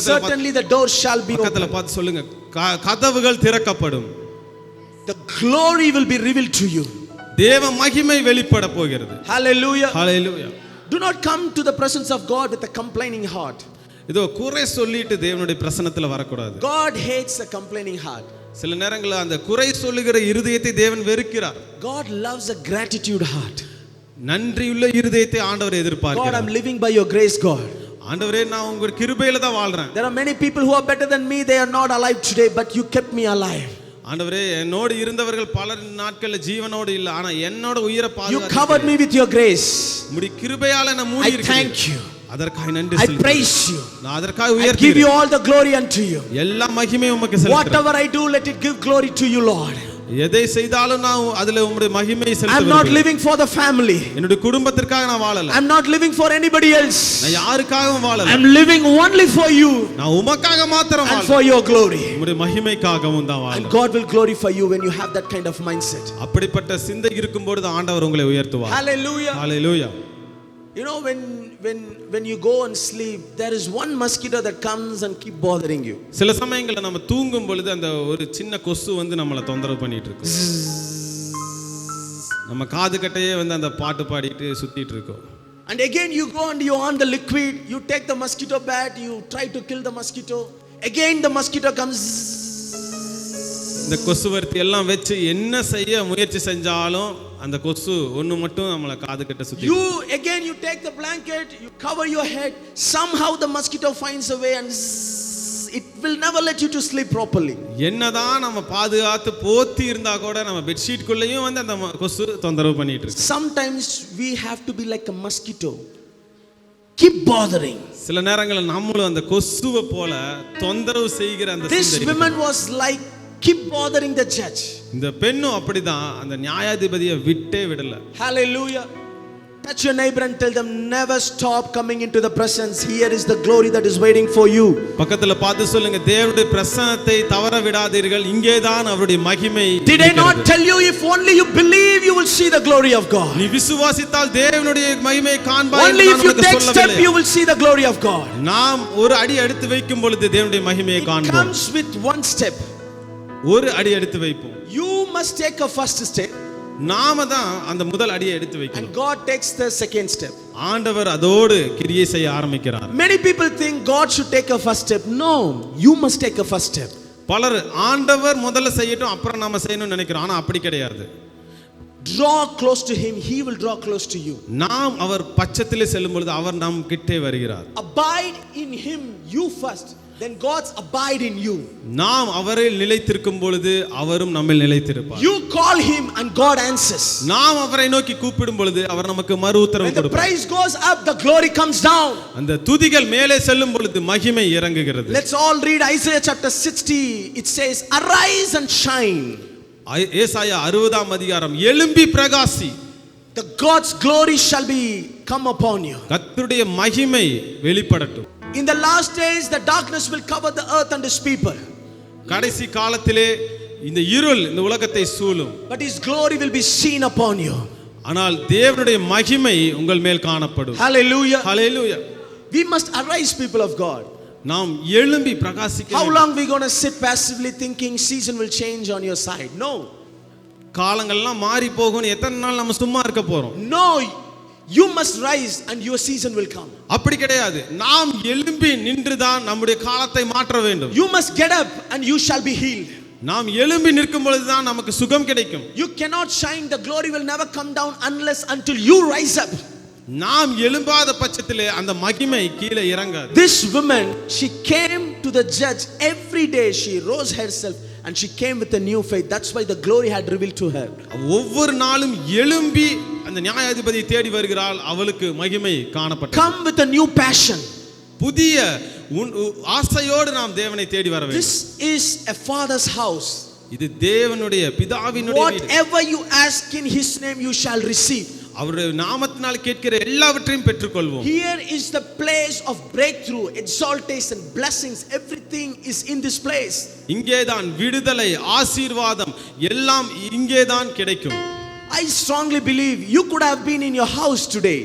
Certainly the door shall be பக்கத்துல open. பார்த்து சொல்லுங்க, கதவுகள் திறக்கப்படும். The glory will be revealed to you. தேவ மகிமை வெளிப்பட போகிறது. Hallelujah. Hallelujah. Do not come to the presence of God with a complaining heart. இதோ குறை சொல்லிட்டு தேவனுடைய பிரசன்னத்துல வரக்கூடாது. God hates a complaining heart. சில நேரங்களில் அந்த குறை சொல்லுகிற இருதயத்தை தேவன் வெறுக்கிறார். God loves a gratitude heart. நன்றியுள்ள இருதயத்தை ஆண்டவர் God, எதிர்பார்க்கிறார். I'm living by your grace, God. ஆண்டவரே, நான் உங்க கிருபையில தான் வாழ்றேன். There are many people who are better than me. They are not alive today, but you kept me alive. ஆண்டவரே, என்னோடு இருந்தவர்கள் பல நாட்கள்ல ஜீவனோடு இல்ல, ஆனா என்னோட உயிரை You பாதுகாத்தீங்க. covered me with your grace. உம்முடைய கிருபையால நான் மூடி I இருக்கிறேன். thank you. அதற்காக நன்றி I செலுத்துகிறேன். praise you. நான் அதற்காக I give you உயர்த்துகிறேன். all the glory unto you. எல்லா மகிமையும் உமக்கு செலுத்துகிறேன். Whatever I do, let it give glory to you, Lord. எதை செய்தாலும் நான் அதுல உம்முடைய மகிமையை I'm செலுத்த not விரும்புகிறேன். living for the family. என்னுடைய குடும்பத்திற்காக நான் வாழல. I'm not living for anybody else. நான் யாருக்காகவும் வாழல. I'm living only for you நான் உமக்காக மாத்திரம் and வாழல. for your glory. உம்முடைய மகிமைக்காகவும் தான் And வாழல. God will glorify you when you have that kind of mindset. அப்படிப்பட்ட சிந்தை இருக்கும்போது ஆண்டவர் உங்களை உயர்த்துவார். Hallelujah. Hallelujah. You know, when you go and sleep, there is one mosquito that comes and keep bothering you. சில சமயங்கள்ல நம்ம தூங்கும் பொழுது அந்த ஒரு சின்ன கொசு வந்து நம்மளை தொந்தரவு பண்ணிட்டு இருக்கும். நம்ம காது கட்டையே வந்து அந்த பாட்டு பாடிட்டு சுத்திட்டு இருக்கோம். And again you go and you on the liquid, you take the mosquito bat, you try to kill the mosquito. Again the mosquito comes. இந்த கொசுவர்த்தி எல்லாம் வச்சு என்ன செய்ய முயற்சி செஞ்சாலும் அந்த கொசு ஒண்ணு மட்டும் நம்மளை காது கட்ட சுத்தி. You take the blanket, you cover your head. Somehow the mosquito finds a way and it will never let you to sleep properly. என்னதான் நம்ம பாதுகாத்து போத்தி இருந்தா கூட நம்ம பெட்ஷீட் குள்ளேயும் வந்து அந்த கொசு தொந்தரவு பண்ணிட்டு இருக்கு. Sometimes we have to be like a mosquito. Keep bothering. சில நேரங்களில் நம்மளும் அந்த கொசுவை போல தொந்தரவு செய்கிற அந்த This woman was like keep bothering the judge. இந்த பெண்ணும் அப்படிதான் அந்த நியாயாதிபதியை விட்டே விடல. Hallelujah. Touch your neighbor and tell them never stop coming into the presence. Here is the glory that is waiting for you. பக்கத்துல பார்த்து சொல்லுங்க, தேவனுடைய பிரசன்னத்தை தவற விடாதீர்கள், இங்கேதான் அவருடைய மகிமை. Did I not tell you if only you believe you will see the glory of God? நீ விசுவாசித்தால் தேவனுடைய மகிமையை காண்பாய். Only if you take step you will see the glory of God. நாம் ஒரு அடி எடுத்து வைக்கும் பொழுது தேவனுடைய மகிமையை காண்போம். Comes with one step. ஒரு அடி எடுத்து வைப்போம். You must take a first step. நாம தான் அந்த முதல் அடியை எடுத்து வைக்கணும். And God takes the second step. ஆண்டவர் அதோடு கிரியை செய்ய ஆரம்பிக்கிறார். Many people think God should take a first step. No, you must take a first step. பலர் ஆண்டவர் முதல்ல செய்யட்டும் அப்புறம் நாம செய்யணும்னு நினைக்கிறோம். ஆனா அப்படி கிடையாது. Draw close to him, he will draw close to you. நாம் அவர் பட்சத்திலே செல்லும் பொழுது அவர் நம் கிட்டே வருகிறார். Abide in him, you first. Then God's abide in you. நாம் அவரில் நிலைத்திருக்கும் பொழுது அவரும் நம்மில் நிலைத்திருப்பார். You call him and God answers. நாம் அவரை நோக்கி கூப்பிடும் பொழுது அவர் நமக்கு மறு உத்தரவு When the கொடுப்பார். praise goes up, the glory comes down. அந்த துதிகள் மேலே செல்லும் பொழுது மகிமை இறங்குகிறது. Let's all read Isaiah chapter 60. It says, arise and shine. ஏசாயா 60ஆம் அதிகாரம், எழும்பி பிரகாசி. The God's glory shall be come upon you. கர்த்தருடைய மகிமை வெளிப்படட்டும். In the last days the darkness will cover the earth and his people. கடைசி காலத்திலே இந்த இருள் இந்த உலகத்தை சூழும். But his glory will be seen upon you. ஆனால் தேவனுடைய மகிமை உங்கள் மேல் காணப்படும். Hallelujah. Hallelujah. We must arise, people of God. நாம் எழும்பி பிரகாசிக்க. How long we going to sit passively thinking season will change on your side? No. காலங்கள்லாம் மாறி போகும், எத்தனை நாள் நம்ம சும்மா இருக்க போறோம்? No, you must rise and your season will come. அப்படி கிடையாது. நாம் எழும்பி நின்றுதான் நம்முடைய காலத்தை மாற்ற வேண்டும். You must get up and you shall be healed. நாம் எழும்பி நிற்கும் பொழுது தான் நமக்கு சுகம் கிடைக்கும். You cannot shine, the glory will never come down unless until you rise up. நாம் எழும்பாத பட்சத்திலே அந்த மகிமை கீழே இறங்காது. This woman, she came to the judge every day. She rose herself and she came with a new faith. That's why the glory had revealed to her. ஒவ்வொரு நாளும் எழும்பி அந்த நியாயாதிபதியை தேடி வருகிறாள். அவளுக்கு மகிமை காணப்பட்டது. Come with a new passion. புதிய ஆசையோடு நாம் தேவனை தேடி வர வேண்டும். This is a father's house. இது தேவனுடைய பிதாவினுடைய வீடு. Whatever you ask in his name you shall receive. அவருடைய நாமத்தினால் கேட்கிற எல்லாவற்றையும் பெற்றுக்கொள்வோம். Here is the place of breakthrough, exaltation, blessings. Everything is in this place. இங்கேதான் விடுதலை, ஆசீர்வாதம் எல்லாம் இங்கேதான் கிடைக்கும். I strongly believe you could have been in your house today.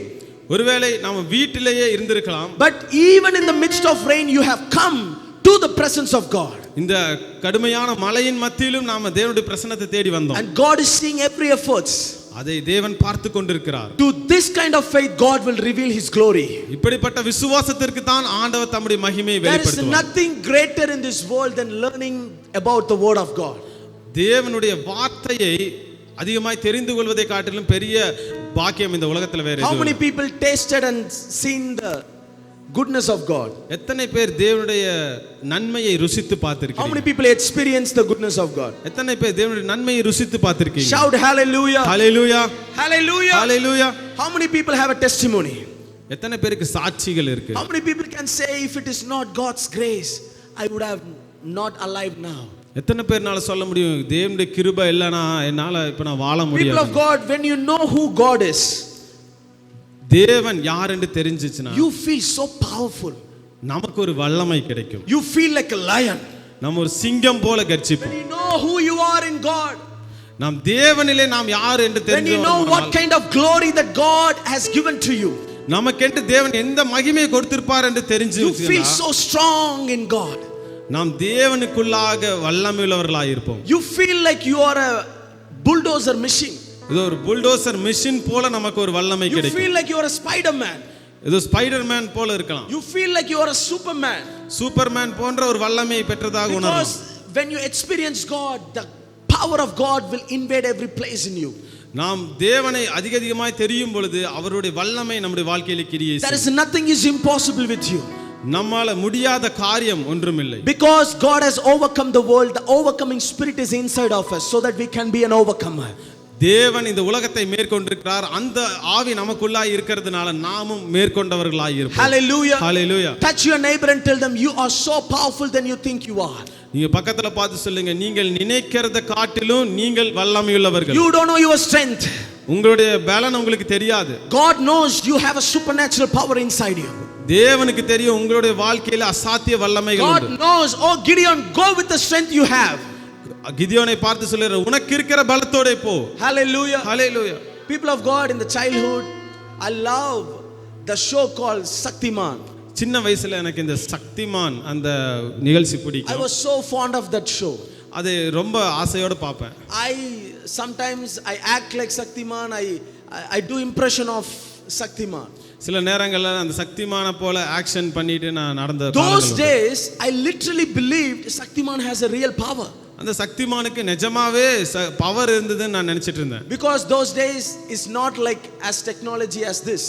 ஒருவேளை நாம வீட்டிலேயே இருந்திருக்கலாம். But even in the midst of rain you have come to the presence of God. இந்த கடுமையான மழையின் மத்தியிலும் நாம தேவனுடைய பிரசன்னத்தை தேடி வந்தோம். And God is seeing every efforts. அதை தேவன் பார்த்து கொண்டிருக்கிறார். To this kind of faith God will reveal his glory. இப்படிப்பட்ட விசுவாசத்திற்கு தான் ஆண்டவர் தம்முடைய மகிமையை There is வெளிப்படுத்துவார். nothing greater in this world than learning about the word of God. தேவனுடைய வார்த்தையை அதிகமாய் தெரிந்து கொள்வதை காட்டிலும் பெரிய பாக்கியம் இந்த உலகத்துல வேற How எதுவும் many இல்லை. people tasted and seen the goodness of God? எத்தனை பேர் தேவனுடைய நன்மையை ருசித்து How பார்த்திருக்கீங்க? many people experienced the goodness of God? எத்தனை பேர் தேவனுடைய நன்மையை ருசித்து பார்த்திருக்கீங்க? Shout hallelujah. Hallelujah, Hallelujah. Hallelujah. How many people have a testimony? எத்தனை பேருக்கு சாட்சிகள் இருக்கு? How many people can say if it is not God's grace I would have not alive now? எத்தனை பேர்னால சொல்ல முடியும் தேவனுடைய கிருபை இல்லனா என்னால இப்ப நான் வாழ People முடியாது? of God, when you know who God is, தேவன் யார் என்று தெரிஞ்சிச்சுனா you feel so powerful. நமக்கு ஒரு வல்லமை கிடைக்கும். You feel like a lion. நம்ம ஒரு சிங்கம் போல கர்ஜிப்போம். When you know who you are in God, நாம் தேவனிலே நாம் யார் என்று when you know what தெரிஞ்சோம், kind of glory that God has given to you, நமக்கென்று தேவன் எந்த மகிமையை கொடுத்திருப்பார் என்று தெரிஞ்சு you feel so strong in God. நாம் தேவனுக்குள்ளாக வல்லமையுள்ளவர்களாய் இருப்போம். You feel like you are a bulldozer machine. இது ஒரு புல்டோசர் மிஷின் போல நமக்கு ஒரு வல்லமை You கிடைக்கும். feel like you are a Spider-Man. இது ஸ்பைடர்மேன் போல இருக்கலாம். You feel like you are a Superman. Superman போன்ற ஒரு வல்லமையை பெற்றதாக Because உணரலாம். when you experience God, the power of God will invade every place in you. நாம் தேவனை அதிகமாய் தெரியும் பொழுது அவருடைய வல்லமை நம்முடைய வாழ்க்கையில கிரியை There செய்யும். is nothing is impossible with you. நம்மால முடியாத காரியம் ஒன்றுமில்லை. Because God has overcome the world, the overcoming spirit is inside of us so that we can be an overcomer. தேவன் இந்த உலகத்தை மேற்கொண்டிருக்கிறார். அந்த ஆவி நமக்குள்ளாய் இருக்கிறதுனால நாமும் மேற்கொண்டவர்களாய் இருப்போம். Hallelujah. Hallelujah. Touch your neighbor and tell them you are so powerful than you think you are. நீங்க பக்கத்துல பார்த்து சொல்லுங்க, நீங்கள் நினைக்கிறத காட்டிலும் நீங்கள் வல்லமையுள்ளவர்கள். You don't know your strength. உங்களுடைய பலன் உங்களுக்கு தெரியாது. God knows you have a supernatural power inside you. தேவனுக்கு தெரியும் உங்களுடைய வாழ்க்கையில அசாத்திய வல்லமைகள் உண்டு. God knows, oh Gideon, go with the strength you have. கிதியோனை பார்த்து சொல்றார், உனக்கு இருக்கிற பலத்தோட போ. Hallelujah. Hallelujah. People of God, in the childhood, I love the show called Shaktiman. சின்ன வயசுல எனக்கு இந்த சக்திமான் அந்த நிகழ்ச்சி I பிடிக்கும். was so fond of that show. அது ரொம்ப ஆசையோட பார்ப்பேன். Sometimes I act like Shaktiman. I do impression of Shaktiman. சில நேரங்கள்ல அந்த சக்திமான போல ஆக்ஷன் பண்ணிட்டு நான் நடந்த Those days I literally believed Shaktiman has a real power. அந்த சக்திமானுக்கு நிஜமாவே பவர் இருந்ததுன்னு நான் நினைச்சிட்டு இருந்தேன். Because those days is not like as technology as this.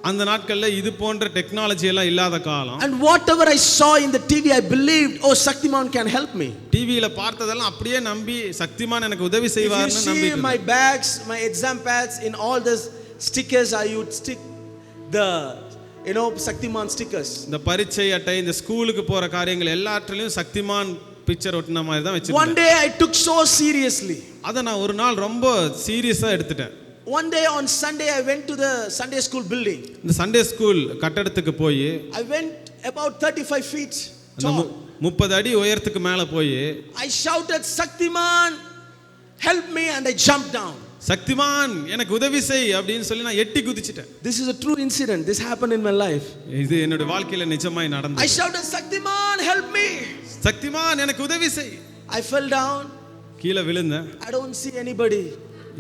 அந்த நாட்கள்ல இது போன்ற டெக்னாலஜி எல்லாம் இல்லாத காலம். And whatever I saw in the TV, I believed, oh, Shaktiman can help me. டிவில பார்த்ததெல்லாம் அப்படியே நம்பி சக்திமான் எனக்கு உதவி செய்வார்னு If you நம்பிட்டு see my bags, my exam pads, in all the stickers, I would stick the Shaktiman stickers. இந்த பரீட்சை அட்டை, இந்த ஸ்கூலுக்கு போற காரியங்கள் எல்லாத்துலயும் சக்திமான் பிக்சர் ஒட்டின மாதிரி தான் வச்சிருந்தேன். One day I took so seriously. அத நான் ஒரு நாள் ரொம்ப சீரியஸா எடுத்துட்டேன். One day on Sunday I went to the Sunday school building. இந்த சண்டே ஸ்கூல் கட்டடத்துக்கு போய் I went about 35 feet tall. 30 அடி உயரத்துக்கு மேல போய் I shouted, Shaktiman, help me, and I jumped down. Shaktimaan எனக்கு உதவி செய் அப்படினு சொல்லி நான் எட்டி குதிச்சிட்டேன். This is a true incident. This happened in my life. இது என்னோட வாழ்க்கையில நிஜமாய் நடந்தது. I shouted, Shaktiman, help me. Shaktimaan எனக்கு உதவி செய். I fell down. கீழ விழுந்தேன். I don't see anybody.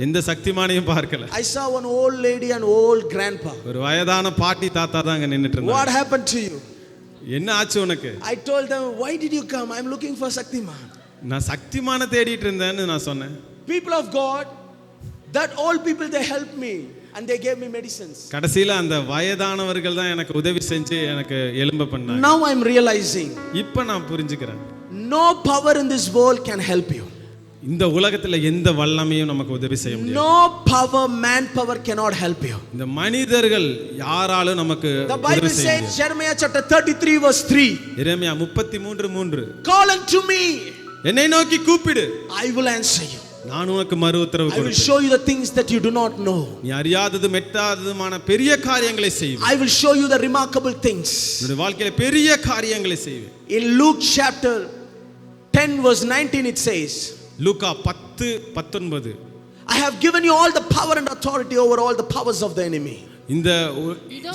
எந்த சக்திமானையும் பார்க்கல. I saw one old lady and old grandpa. ஒரு வயதான பாட்டி தாத்தா தான் அங்க நின்னுட்டு இருந்தாங்க. What happened to you? என்ன ஆச்சு உனக்கு? I told them, why did you come? I'm looking for Shaktiman. நான் சக்திமான தேடிட்டு இருந்தேன்னு நான் சொன்னேன். People of God, that old people, they helped me and they gave me medicines. கடைசில அந்த வயதானவர்கள் தான் எனக்கு உதவி செஞ்சு எனக்கு எலும்ப பண்ணாங்க. Now I'm realizing, இப்போ நான் புரிஞ்சுக்கிறேன். no power in this world can help you. இந்த உலகத்துல எந்த வல்லமையும் நமக்கு உதவி செய்ய முடியாது. No power, man power cannot help you. இந்த மனிதர்கள் யாராலும் நமக்கு The Bible says, Jeremiah chapter 33 verse 3. Jeremiah 33:3. Call unto me. என்னை நோக்கி கூப்பிடு. I will answer you. நான் உனக்கு மறு உத்தரவு I will கொடுப்பேன். show you the things that you do not know. நீ அறியாததும் எட்டாததுமான பெரிய காரியங்களை செய்வேன். I will show you the remarkable things. உன்னுடைய வாழ்க்கையில பெரிய காரியங்களை செய்வேன். In Luke chapter 10 verse 19 it says, Luca 10:19. I have given you all the power and authority over all the powers of the enemy. இந்த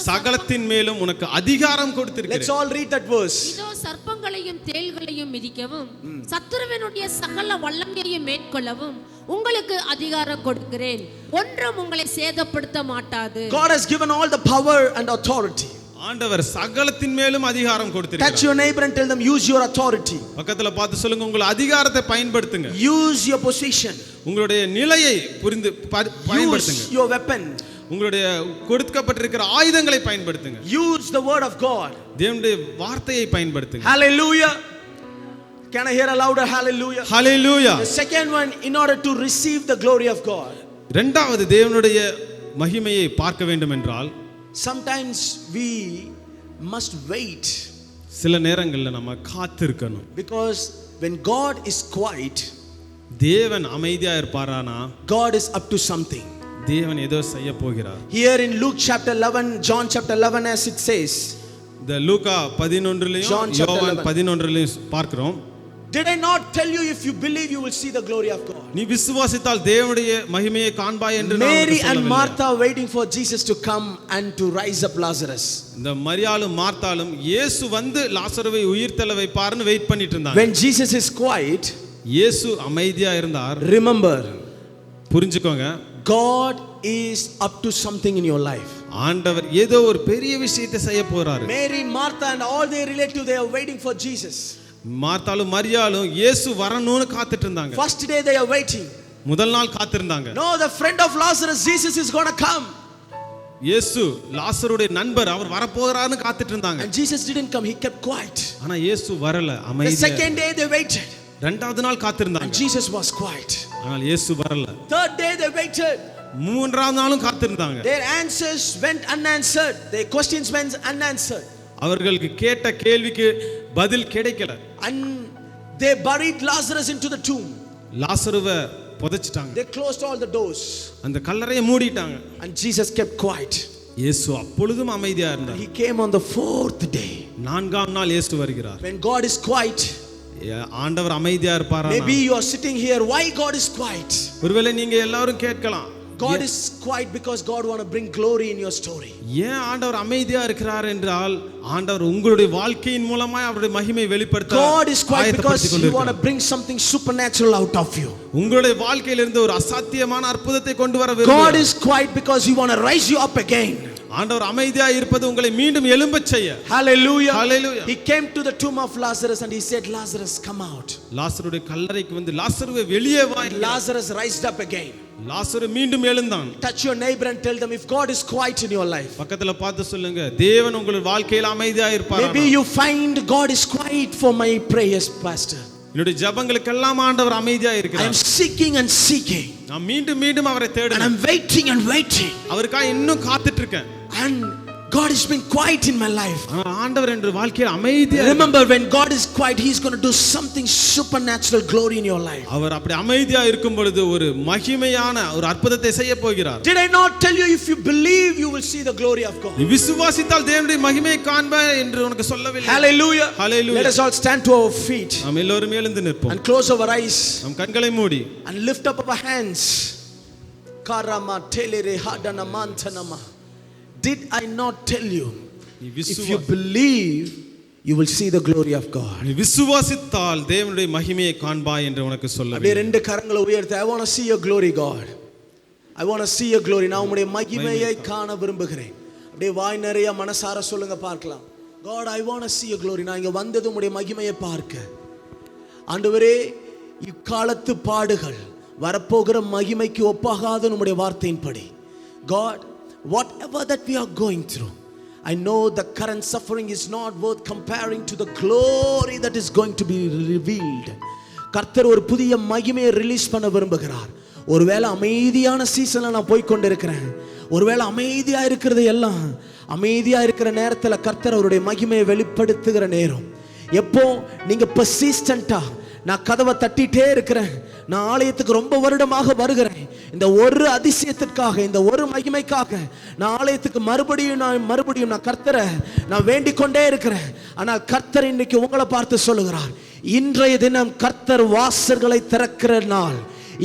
சகலத்தின் மேலும் உனக்கு அதிகாரம் கொடுத்திருக்கிறேன். Let's all read that verse. இதோ சர்ப்பங்களையும் தேள்களையும் மிதிக்கவும் சத்துருவினுடைய சகல வல்லமையையும் மேற்கொள்ளவும் உங்களுக்கு அதிகாரம் கொடுக்கிறேன். ஒன்றும் உங்களை சேதப்படுத்த மாட்டாது. God has given all the power and authority. ஆண்டவர் சகலத்தின் மேலும் அதிகாரம் கொடுத்திருக்கிறார். Touch your neighbor and tell them, use your authority. பக்கத்துல பார்த்து சொல்லுங்க, உங்கள் அதிகாரத்தை பயன்படுத்துங்க. Use your position. உங்களுடைய நிலையை புரிந்து பயன்படுத்துங்க. Use your weapon. உங்களுடைய கொடுக்கப்பட்டிருக்கிற ஆயுதங்களை பயன்படுத்துங்க. Use the word of God. தேவனுடைய வார்த்தையை பயன்படுத்துங்க. Hallelujah. Can I hear a louder hallelujah? Hallelujah. The second one, in order to receive the glory of God. இரண்டாவது, தேவனுடைய மகிமையை பார்க்க வேண்டும் என்றால் sometimes we must wait. சில நேரங்கள்ல நம்ம காத்திருக்கணும். Because when God is quiet, தேவன் அமைதியா இருப்பாரானா God is up to something. தேவன் ஏதோ செய்ய போகிறார். Here in Luke chapter 11, John chapter 11, as it says, இந்த லூக்கா 11லையும் யோவான் 11லையும் பார்க்கிறோம். did I not tell you, if you believe you will see the glory of God? நீ விசுவாசித்தால் தேவனுடைய மகிமையை காண்பாய் என்று நான் Mary உங்களுக்கு and சொல்லவில்லை. Martha waiting for Jesus to come and to rise up Lazarus. இந்த மரியாளும் மார்த்தாளும் இயேசு வந்து லாசருவை உயிர்த்தெழ வைப்பார்னு வெயிட் பண்ணிட்டு இருந்தாங்க. When Jesus is quiet, இயேசு அமைதியா இருந்தார். remember, புரிஞ்சுக்கோங்க, God is up to something in your life. ஆண்டவர் ஏதோ ஒரு பெரிய விஷயத்தை செய்ய போறாரு. Mary, Martha and all their relatives, they are waiting for Jesus. மார்த்தாளும் மரியாளும் இயேசு வரணும்னு காத்துட்டு இருந்தாங்க. First day they are waiting. முதல் நாள் காத்திருந்தாங்க. No, the friend of Lazarus, Jesus is going to come. இயேசு லாசருடைய நண்பர் அவர் வரப்போகிறாருன்னு காத்துட்டு இருந்தாங்க. And Jesus didn't come, he kept quiet. ஆனா இயேசு வரல, The அமைதியா. second day they waited. இரண்டாவது நாள் காத்திருந்தாங்க. And Jesus was quiet. ஆனால் இயேசு வரல. Third day they waited. மூன்றாவது நாளும் காத்திருந்தாங்க. Their answers went unanswered. Their questions went unanswered. அவர்களுக்கு கேட்ட கேள்விக்கு பதில் கிடைக்கல. And they buried Lazarus into the tomb. லாசருவை புதைச்சிட்டாங்க. They closed all the doors. அந்த கல்லறையை மூடிட்டாங்க. And Jesus kept quiet. இயேசு அப்பொழுதும் அமைதியா இருந்தார். He came on the fourth day. நான்காம் நாள் இயேசு வருகிறார். When God is quiet, ஆண்டவர் அமைதியா இருப்பாரா? maybe you are sitting here, why God is quiet? ஒருவேளை நீங்க எல்லாரும் கேட்கலாம், God is quiet because God want to bring glory in your story. ஏன் ஆண்டவர் அமைதியா இருக்கிறார் என்றால் ஆண்டவர் உங்களுடைய வாழ்க்கையின் மூலமா அவருடைய மகிமை வெளிப்படுத்த God is quiet because he want to bring something supernatural out of you. உங்களுடைய வாழ்க்கையில இருந்து ஒரு அசாத்தியமான அற்புதத்தை கொண்டு வர விரும்புகிறார். God is quiet because he want to rise you up again. ஆண்டவர் அமைதியா இருப்பது உங்களை மீண்டும் எழும்பச் செய்ய. Hallelujah. Hallelujah. He came to the tomb of Lazarus and he said, Lazarus, come out. லாசருடைய கல்லறைக்கு வந்து லாசருவே வெளியே வா. Lazarus raised up again. லாசரு மீண்டும் எழுந்தான். Touch your neighbor and tell them, if God is quiet in your life, பக்கத்துல பார்த்து சொல்லுங்க, தேவன் உங்கள் வாழ்க்கையில அமைதியா இருப்பார். maybe you find God is quiet for my prayers, pastor. என்னுடைய ஜெபங்களுக்கெல்லாம் ஆண்டவர் அமைதியா இருக்கிறார். I am seeking and seeking. நான் மீண்டும் மீண்டும் அவரை தேடுறேன். And I'm waiting and waiting. அவருக்காக இன்னும் காத்துட்டு இருக்கேன். And God has been quiet in my life. ஆண்டவர் என்ற வாழ்க்கையில அமைதியா. Remember, when God is quiet, he's going to do something supernatural glory in your life. அவர் அப்படி அமைதியா இருக்கும் பொழுது ஒரு மகிமையான ஒரு அற்புதத்தை செய்ய போகிறார். Did I not tell you, if you believe, you will see the glory of God? நீ விசுவாசித்தால் தேவனுடைய மகிமையை காண்பாய் என்று உனக்கு சொல்லவில்லை. Hallelujah. Hallelujah. Let us all stand to our feet. நாம் எல்லோரும் எழுந்து நிற்போம். And close our eyes. நம் கண்களை மூடி. And lift up our hands. Karama telere hadana mantanama. Did I not tell you? If you believe, you will see the glory of God. நீ விசுவாசித்தால் தேவனுடைய மகிமையை காண்பாய் என்று உனக்கு சொல்லவில்லை. அப்படியே ரெண்டு கரங்களை உயர்த்தி, I want to see your glory, God. I want to see your glory. நான் உம்முடைய மகிமையை காண விரும்புகிறேன். அப்படியே வாய் நிறைய மனசார சொல்லுங்க பார்க்கலாம். God, I want to see your glory. நான் இங்க வந்தது உம்முடைய மகிமையை பார்க்க. ஆண்டவரே, இக்காலத்து பாடுகள் வரப்போகிற மகிமைக்கு ஒப்பாகாத உம்முடைய வார்த்தையின்படி, God, whatever that we are going through, I know the current suffering is not worth comparing to the glory that is going to be revealed. கர்த்தர் ஒரு புதிய மகிமையை ரிலீஸ் பண்ண விரும்புகிறார். ஒருவேளை அமைதியான சீசன்ல நான் போய் கொண்டிருக்கிறேன், ஒருவேளை அமைதியா இருக்கிறது எல்லாம், அமைதியா இருக்கிற நேரத்தில் கர்த்தர் அவருடைய மகிமையை வெளிப்படுத்துகிற நேரம். எப்போ நீங்க பர்சிஸ்டன்ட்டா, நான் கதவை தட்டிட்டே இருக்கிறேன், நான் ஆலயத்துக்கு ரொம்ப வருடமாக வருகிறேன், இந்த ஒரு அதிசயத்திற்காக, இந்த ஒரு மகிமைக்காக நான் ஆலயத்துக்கு மறுபடியும் நான் கர்த்தரை நான் வேண்டிக் கொண்டே இருக்கிறேன். ஆனால் கர்த்தர் இன்னைக்கு உங்களை பார்த்து சொல்லுகிறார், இன்றைய தினம் கர்த்தர் வாசல்களை திறக்கிற நாள்.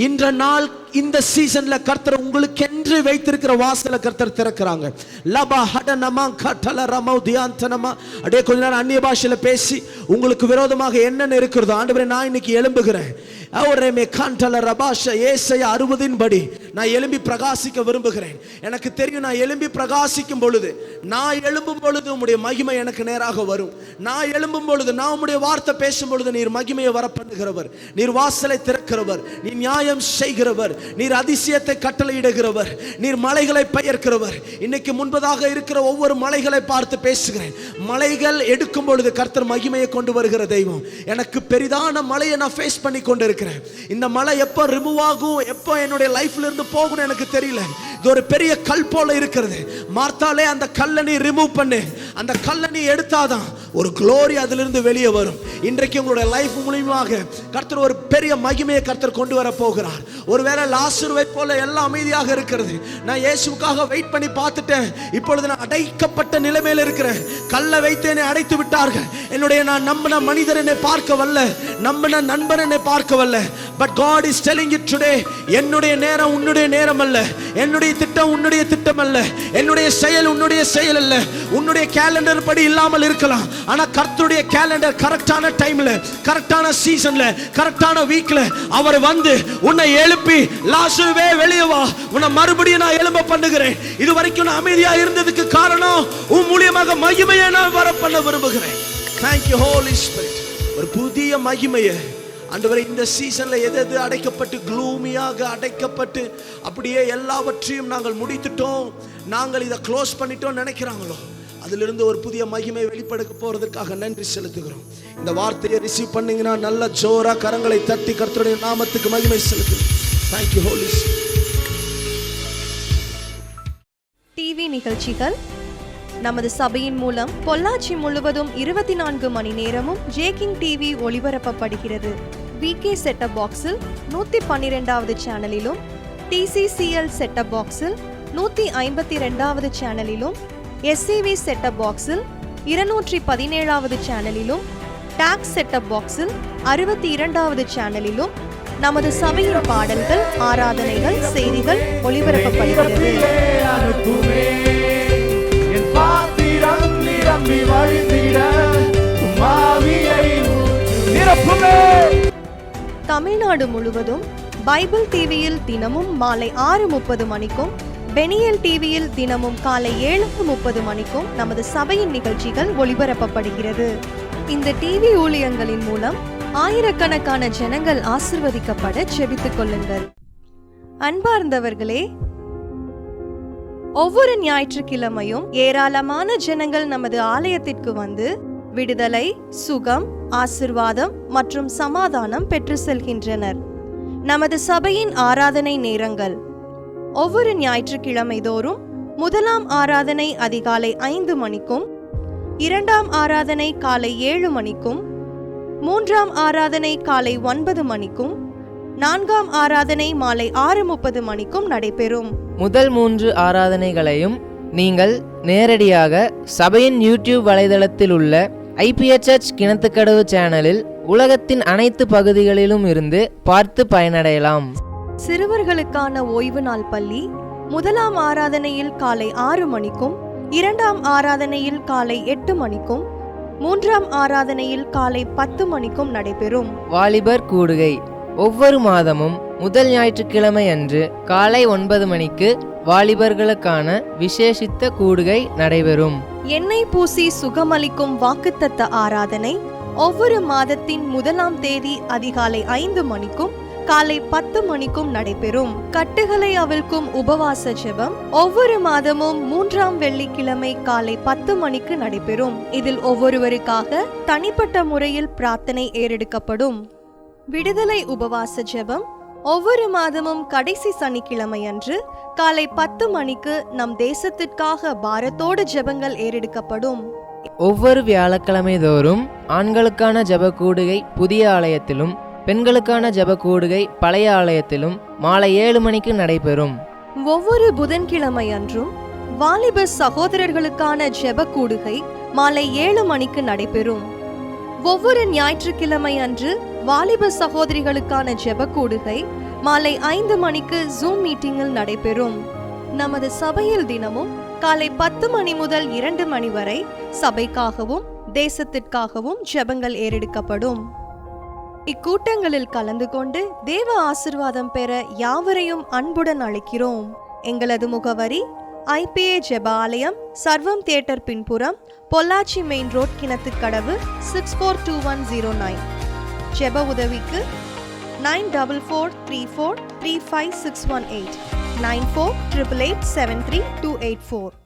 இன்ற நாள், இந்த சீசன்ல கர்த்தர் உங்களுக்கு என்று வைத்திருக்கிற வாசலை கர்த்தர் திறக்கிறாங்க. லபா ஹடனமா கட்டல ரமௌ தியாந்தனமா. அப்படியே கொஞ்ச நேரம் அந்நிய பாஷையில பேசி உங்களுக்கு விரோதமாக என்னென்ன இருக்கிறதோ, ஆண்டவரே நான் இன்னைக்கு எழும்புகிறேன். அவரே காண்டல ரபாஷ ஏசாயா 60 படி நான் எழும்பி பிரகாசிக்க விரும்புகிறேன். எனக்கு தெரியும், நான் எழும்பி பிரகாசிக்கும் பொழுது, நான் எழும்பும் பொழுது உம்முடைய மகிமை எனக்கு நேராக வரும். நான் எழும்பும் பொழுது, நான் உம்முடைய வார்த்தை பேசும் பொழுது, நீர் மகிமையை வர பண்ணுகிறவர், நீர் வாசலை திறக்கிறவர், நீர் நியாயம் செய்கிறவர், நீர் அதிசயத்தை கட்டளையிடுகிறவர், நீர் மலைகளை பெயர்க்கிறவர். இன்னைக்கு முன்பதாக இருக்கிற ஒவ்வொரு மலைகளை பார்த்து பேசுகிறேன். மலைகள் எடுக்கும் பொழுது கர்த்தர் மகிமையை கொண்டு வருகிற தெய்வம். எனக்கு பெரிதான மலையை நான் ஃபேஸ் பண்ணி கொண்டிருக்கிறேன். இந்த மலை எப்போ ரிமூவ் ஆகும், எப்போ என்னுடைய லைஃப்ல இருந்து போகும் எனக்கு தெரியல. இது ஒரு பெரிய கல் போல இருக்கிறது. மார்த்தாலே, அந்த கல்லை நீ ரிமூவ் பண்ணு, அந்த கல்லை நீ எடுத்தாதான் ஒரு குளோரி அதிலிருந்து வெளியே வரும். இன்றைக்கு உங்களுடைய லைஃப் மூலமாக கர்த்தர் ஒரு பெரிய மகிமையை கர்த்தர் கொண்டு வர போகிறார். ஒருவேளை லாசருவை போல எல்லாம் அமைதியாக இருக்கிறது, நான் இயேசுவுக்காக வெயிட் பண்ணி பார்த்துட்டேன், இப்பொழுது நான் அடைக்கப்பட்ட நிலைமையில் இருக்கிறேன், கல்லை வைத்து என்னை அடைத்து விட்டார்கள், என்னுடைய நான் நம்பின மனிதர் என்னை பார்க்க வரல, நம்பின நண்பர் என்னை பார்க்க வரல. But God is telling you today, என்னுடைய நேரம் உன்னுடைய நேரம் அல்ல, என்னுடைய திட்டம் உன்னுடைய திட்டம் அல்ல, என்னுடைய செயல் உன்னுடைய செயல் அல்ல. உன்னுடைய கேலண்டர் படி இல்லாமல் இருக்கலாம், ஆனா கர்த்தருடைய கேலண்டர் கரெக்டான டைம்ல, கரெக்டான சீசன்ல, கரெக்டான வீக்ல அவர் வந்து உன்னை எழுப்பி, லாசருவே வெளியே வா, உன்னை மறுபடியும் நான் எழும்ப பண்ணுகிறேன். இது வரைக்கும் நான் அமைதியா இருந்ததுக்கு காரணம் உன் மூலியமாக மகிமையை நான் வர பண்ண விரும்புகிறேன். Thank you Holy Spirit. ஒரு புதிய மகிமையை ஆண்டவரே, இந்த சீசன்ல எது அடைக்கப்பட்டு க்ளூமியாக அடைக்கப்பட்டு அப்படியே எல்லாவற்றையும் நாங்கள் முடித்துட்டோம், நாங்கள் இதை க்ளோஸ் பண்ணிட்டோம் நினைக்கிறாங்களோ, அதிலிருந்து ஒரு புதிய மகிமை வெளிப்படுத்த போறதுக்காக நன்றி செலுத்துகிறோம். இந்த வார்த்தையை ரிசீவ் பண்ணீங்கன்னா நல்ல ஜோரா கரங்களை தட்டி கர்த்தருடைய நாமத்துக்கு மகிமை செலுத்துகிறோம். Thank you Holy Spirit. TV நிகழ்ச்சிகள் நமது சபையின் மூலம் பொள்ளாச்சி முழுவதும் 24 மணி நேரமும் ஜேகிங் டிவி ஒளிபரப்பப்படுகிறது. விகே செட்டப் பாக்ஸில் 112வது சேனலிலும், TCCL செட்டப் பாக்ஸில் 152வது சேனலிலும், SCV செட்டப் பாக்ஸில் 217வது சேனலிலும், டாக்ஸ் செட்டப் பாக்ஸில் 62வது சேனலிலும் நமது சபையின் பாடல்கள், ஆராதனைகள், செய்திகள் ஒளிபரப்பப்படுகிறது. தமிழ்நாடு முழுவதும் பைபிள் டிவியில் தினமும் மாலை 6:30 மணிக்கும், பெனியல் டிவியில் தினமும் காலை 7:30 மணிக்கும் நமது சபையின் நிகழ்ச்சிகள் ஒளிபரப்பப்படுகிறது. இந்த டிவி ஊழியங்களின் மூலம் ஆயிரக்கணக்கான ஜனங்கள் ஆசிர்வதிக்கப்பட ஜெபித்துக் கொள்ளுங்கள். அன்பார்ந்தவர்களே, ஒவ்வொரு ஞாயிற்றுக்கிழமையும் ஏராளமான ஜனங்கள் நமது ஆலயத்திற்கு வந்து விடுதலை, சுகம், ஆசிர்வாதம் மற்றும் சமாதானம் பெற்று செல்கின்றனர். நமது சபையின் ஆராதனை நேரங்கள்: ஒவ்வொரு ஞாயிற்றுக்கிழமை தோறும் முதலாம் ஆராதனை அதிகாலை 5 மணிக்கும், 2ஆம் ஆராதனை காலை 7 மணிக்கும், 3ஆம் ஆராதனை காலை 9 மணிக்கும், 4ஆம் ஆராதனை மாலை 6:30 மணிக்கும் நடைபெறும். முதல் 3 ஆராதனைகளையும் நீங்கள் நேரடியாக சபையின் யூடியூப் வலைதளத்தில் உள்ள IPHH கிணத்துக்கடவு சேனலில் உலகத்தின் அனைத்து பகுதிகளிலும் இருந்து பார்த்து பயனடையலாம். சிறுவர்களுக்கான ஓய்வு நாள் பள்ளி முதலாம் ஆராதனையில் காலை 6 மணிக்கும், 2ஆம் ஆராதனையில் காலை 8 மணிக்கும், 3ஆம் ஆராதனையில் காலை 10 மணிக்கும் நடைபெறும். வாலிபர் கூடுகை ஒவ்வொரு மாதமும் முதல் ஞாயிற்றுக்கிழமை அன்று காலை 9 மணிக்கு வாலிபர்களுக்கான விசேஷித்த கூடுகை நடைபெறும். எண்ணெய் பூசி சுகமளிக்கும் வாக்குத்தத்த ஆராதனை ஒவ்வொரு மாதத்தின் 1ஆம் தேதி அதிகாலை 5 மணிக்கும் காலை 10 மணிக்கும் நடைபெறும். கட்டுகளை அவிழ்க்கும் உபவாச ஜெபம் ஒவ்வொரு மாதமும் 3ஆம் வெள்ளிக்கிழமை காலை 10 மணிக்கு நடைபெறும். இதில் ஒவ்வொருவருக்காக தனிப்பட்ட முறையில் பிரார்த்தனை ஏறெடுக்கப்படும். விடுதலை உபவாச ஜெபம் ஒவ்வொரு மாதமும் கடைசி சனிக்கிழமை அன்று காலை 10 மணிக்கு நம் தேசத்திற்காக பாரத்தோடு ஜெபங்கள் ஏறெடுக்கப்படும். ஒவ்வொரு வியாழக்கிழமை தோறும் ஆண்களுக்கான ஜெப கூடுகை புதிய ஆலயத்திலும், பெண்களுக்கான ஜெப கூடுகை பழைய ஆலயத்திலும் மாலை 7 மணிக்கு நடைபெறும். ஒவ்வொரு புதன்கிழமை அன்றும் வாலிப சகோதரர்களுக்கான ஜெப கூடுகை மாலை 7 மணிக்கு நடைபெறும். ஒவ்வொரு ஞாயிற்றுக்கிழமை அன்று வாலிப சகோதரிகளுக்கான ஜெப கூடுகை மாலை 5 மணிக்கு ஜூம் மீட்டிங்கில் நடைபெறும். நமது சபையில் தினமும் காலை 10 மணி முதல் 2 மணி வரை சபைக்காகவும் தேசத்திற்காகவும் ஜெபங்கள் ஏறெடுக்கப்படும். இக்கூட்டங்களில் கலந்து கொண்டு தேவ ஆசிர்வாதம் பெற யாவரையும் அன்புடன் அழைக்கிறோம். எங்களது முகவரி: IPA ஜெப ஆலயம், சர்வம் தியேட்டர் பின்புறம், பொள்ளாச்சி மெயின் ரோட், கிணத்துக்கடவு, 642109. ஜெப உதவிக்கு 9443435618 9488873284.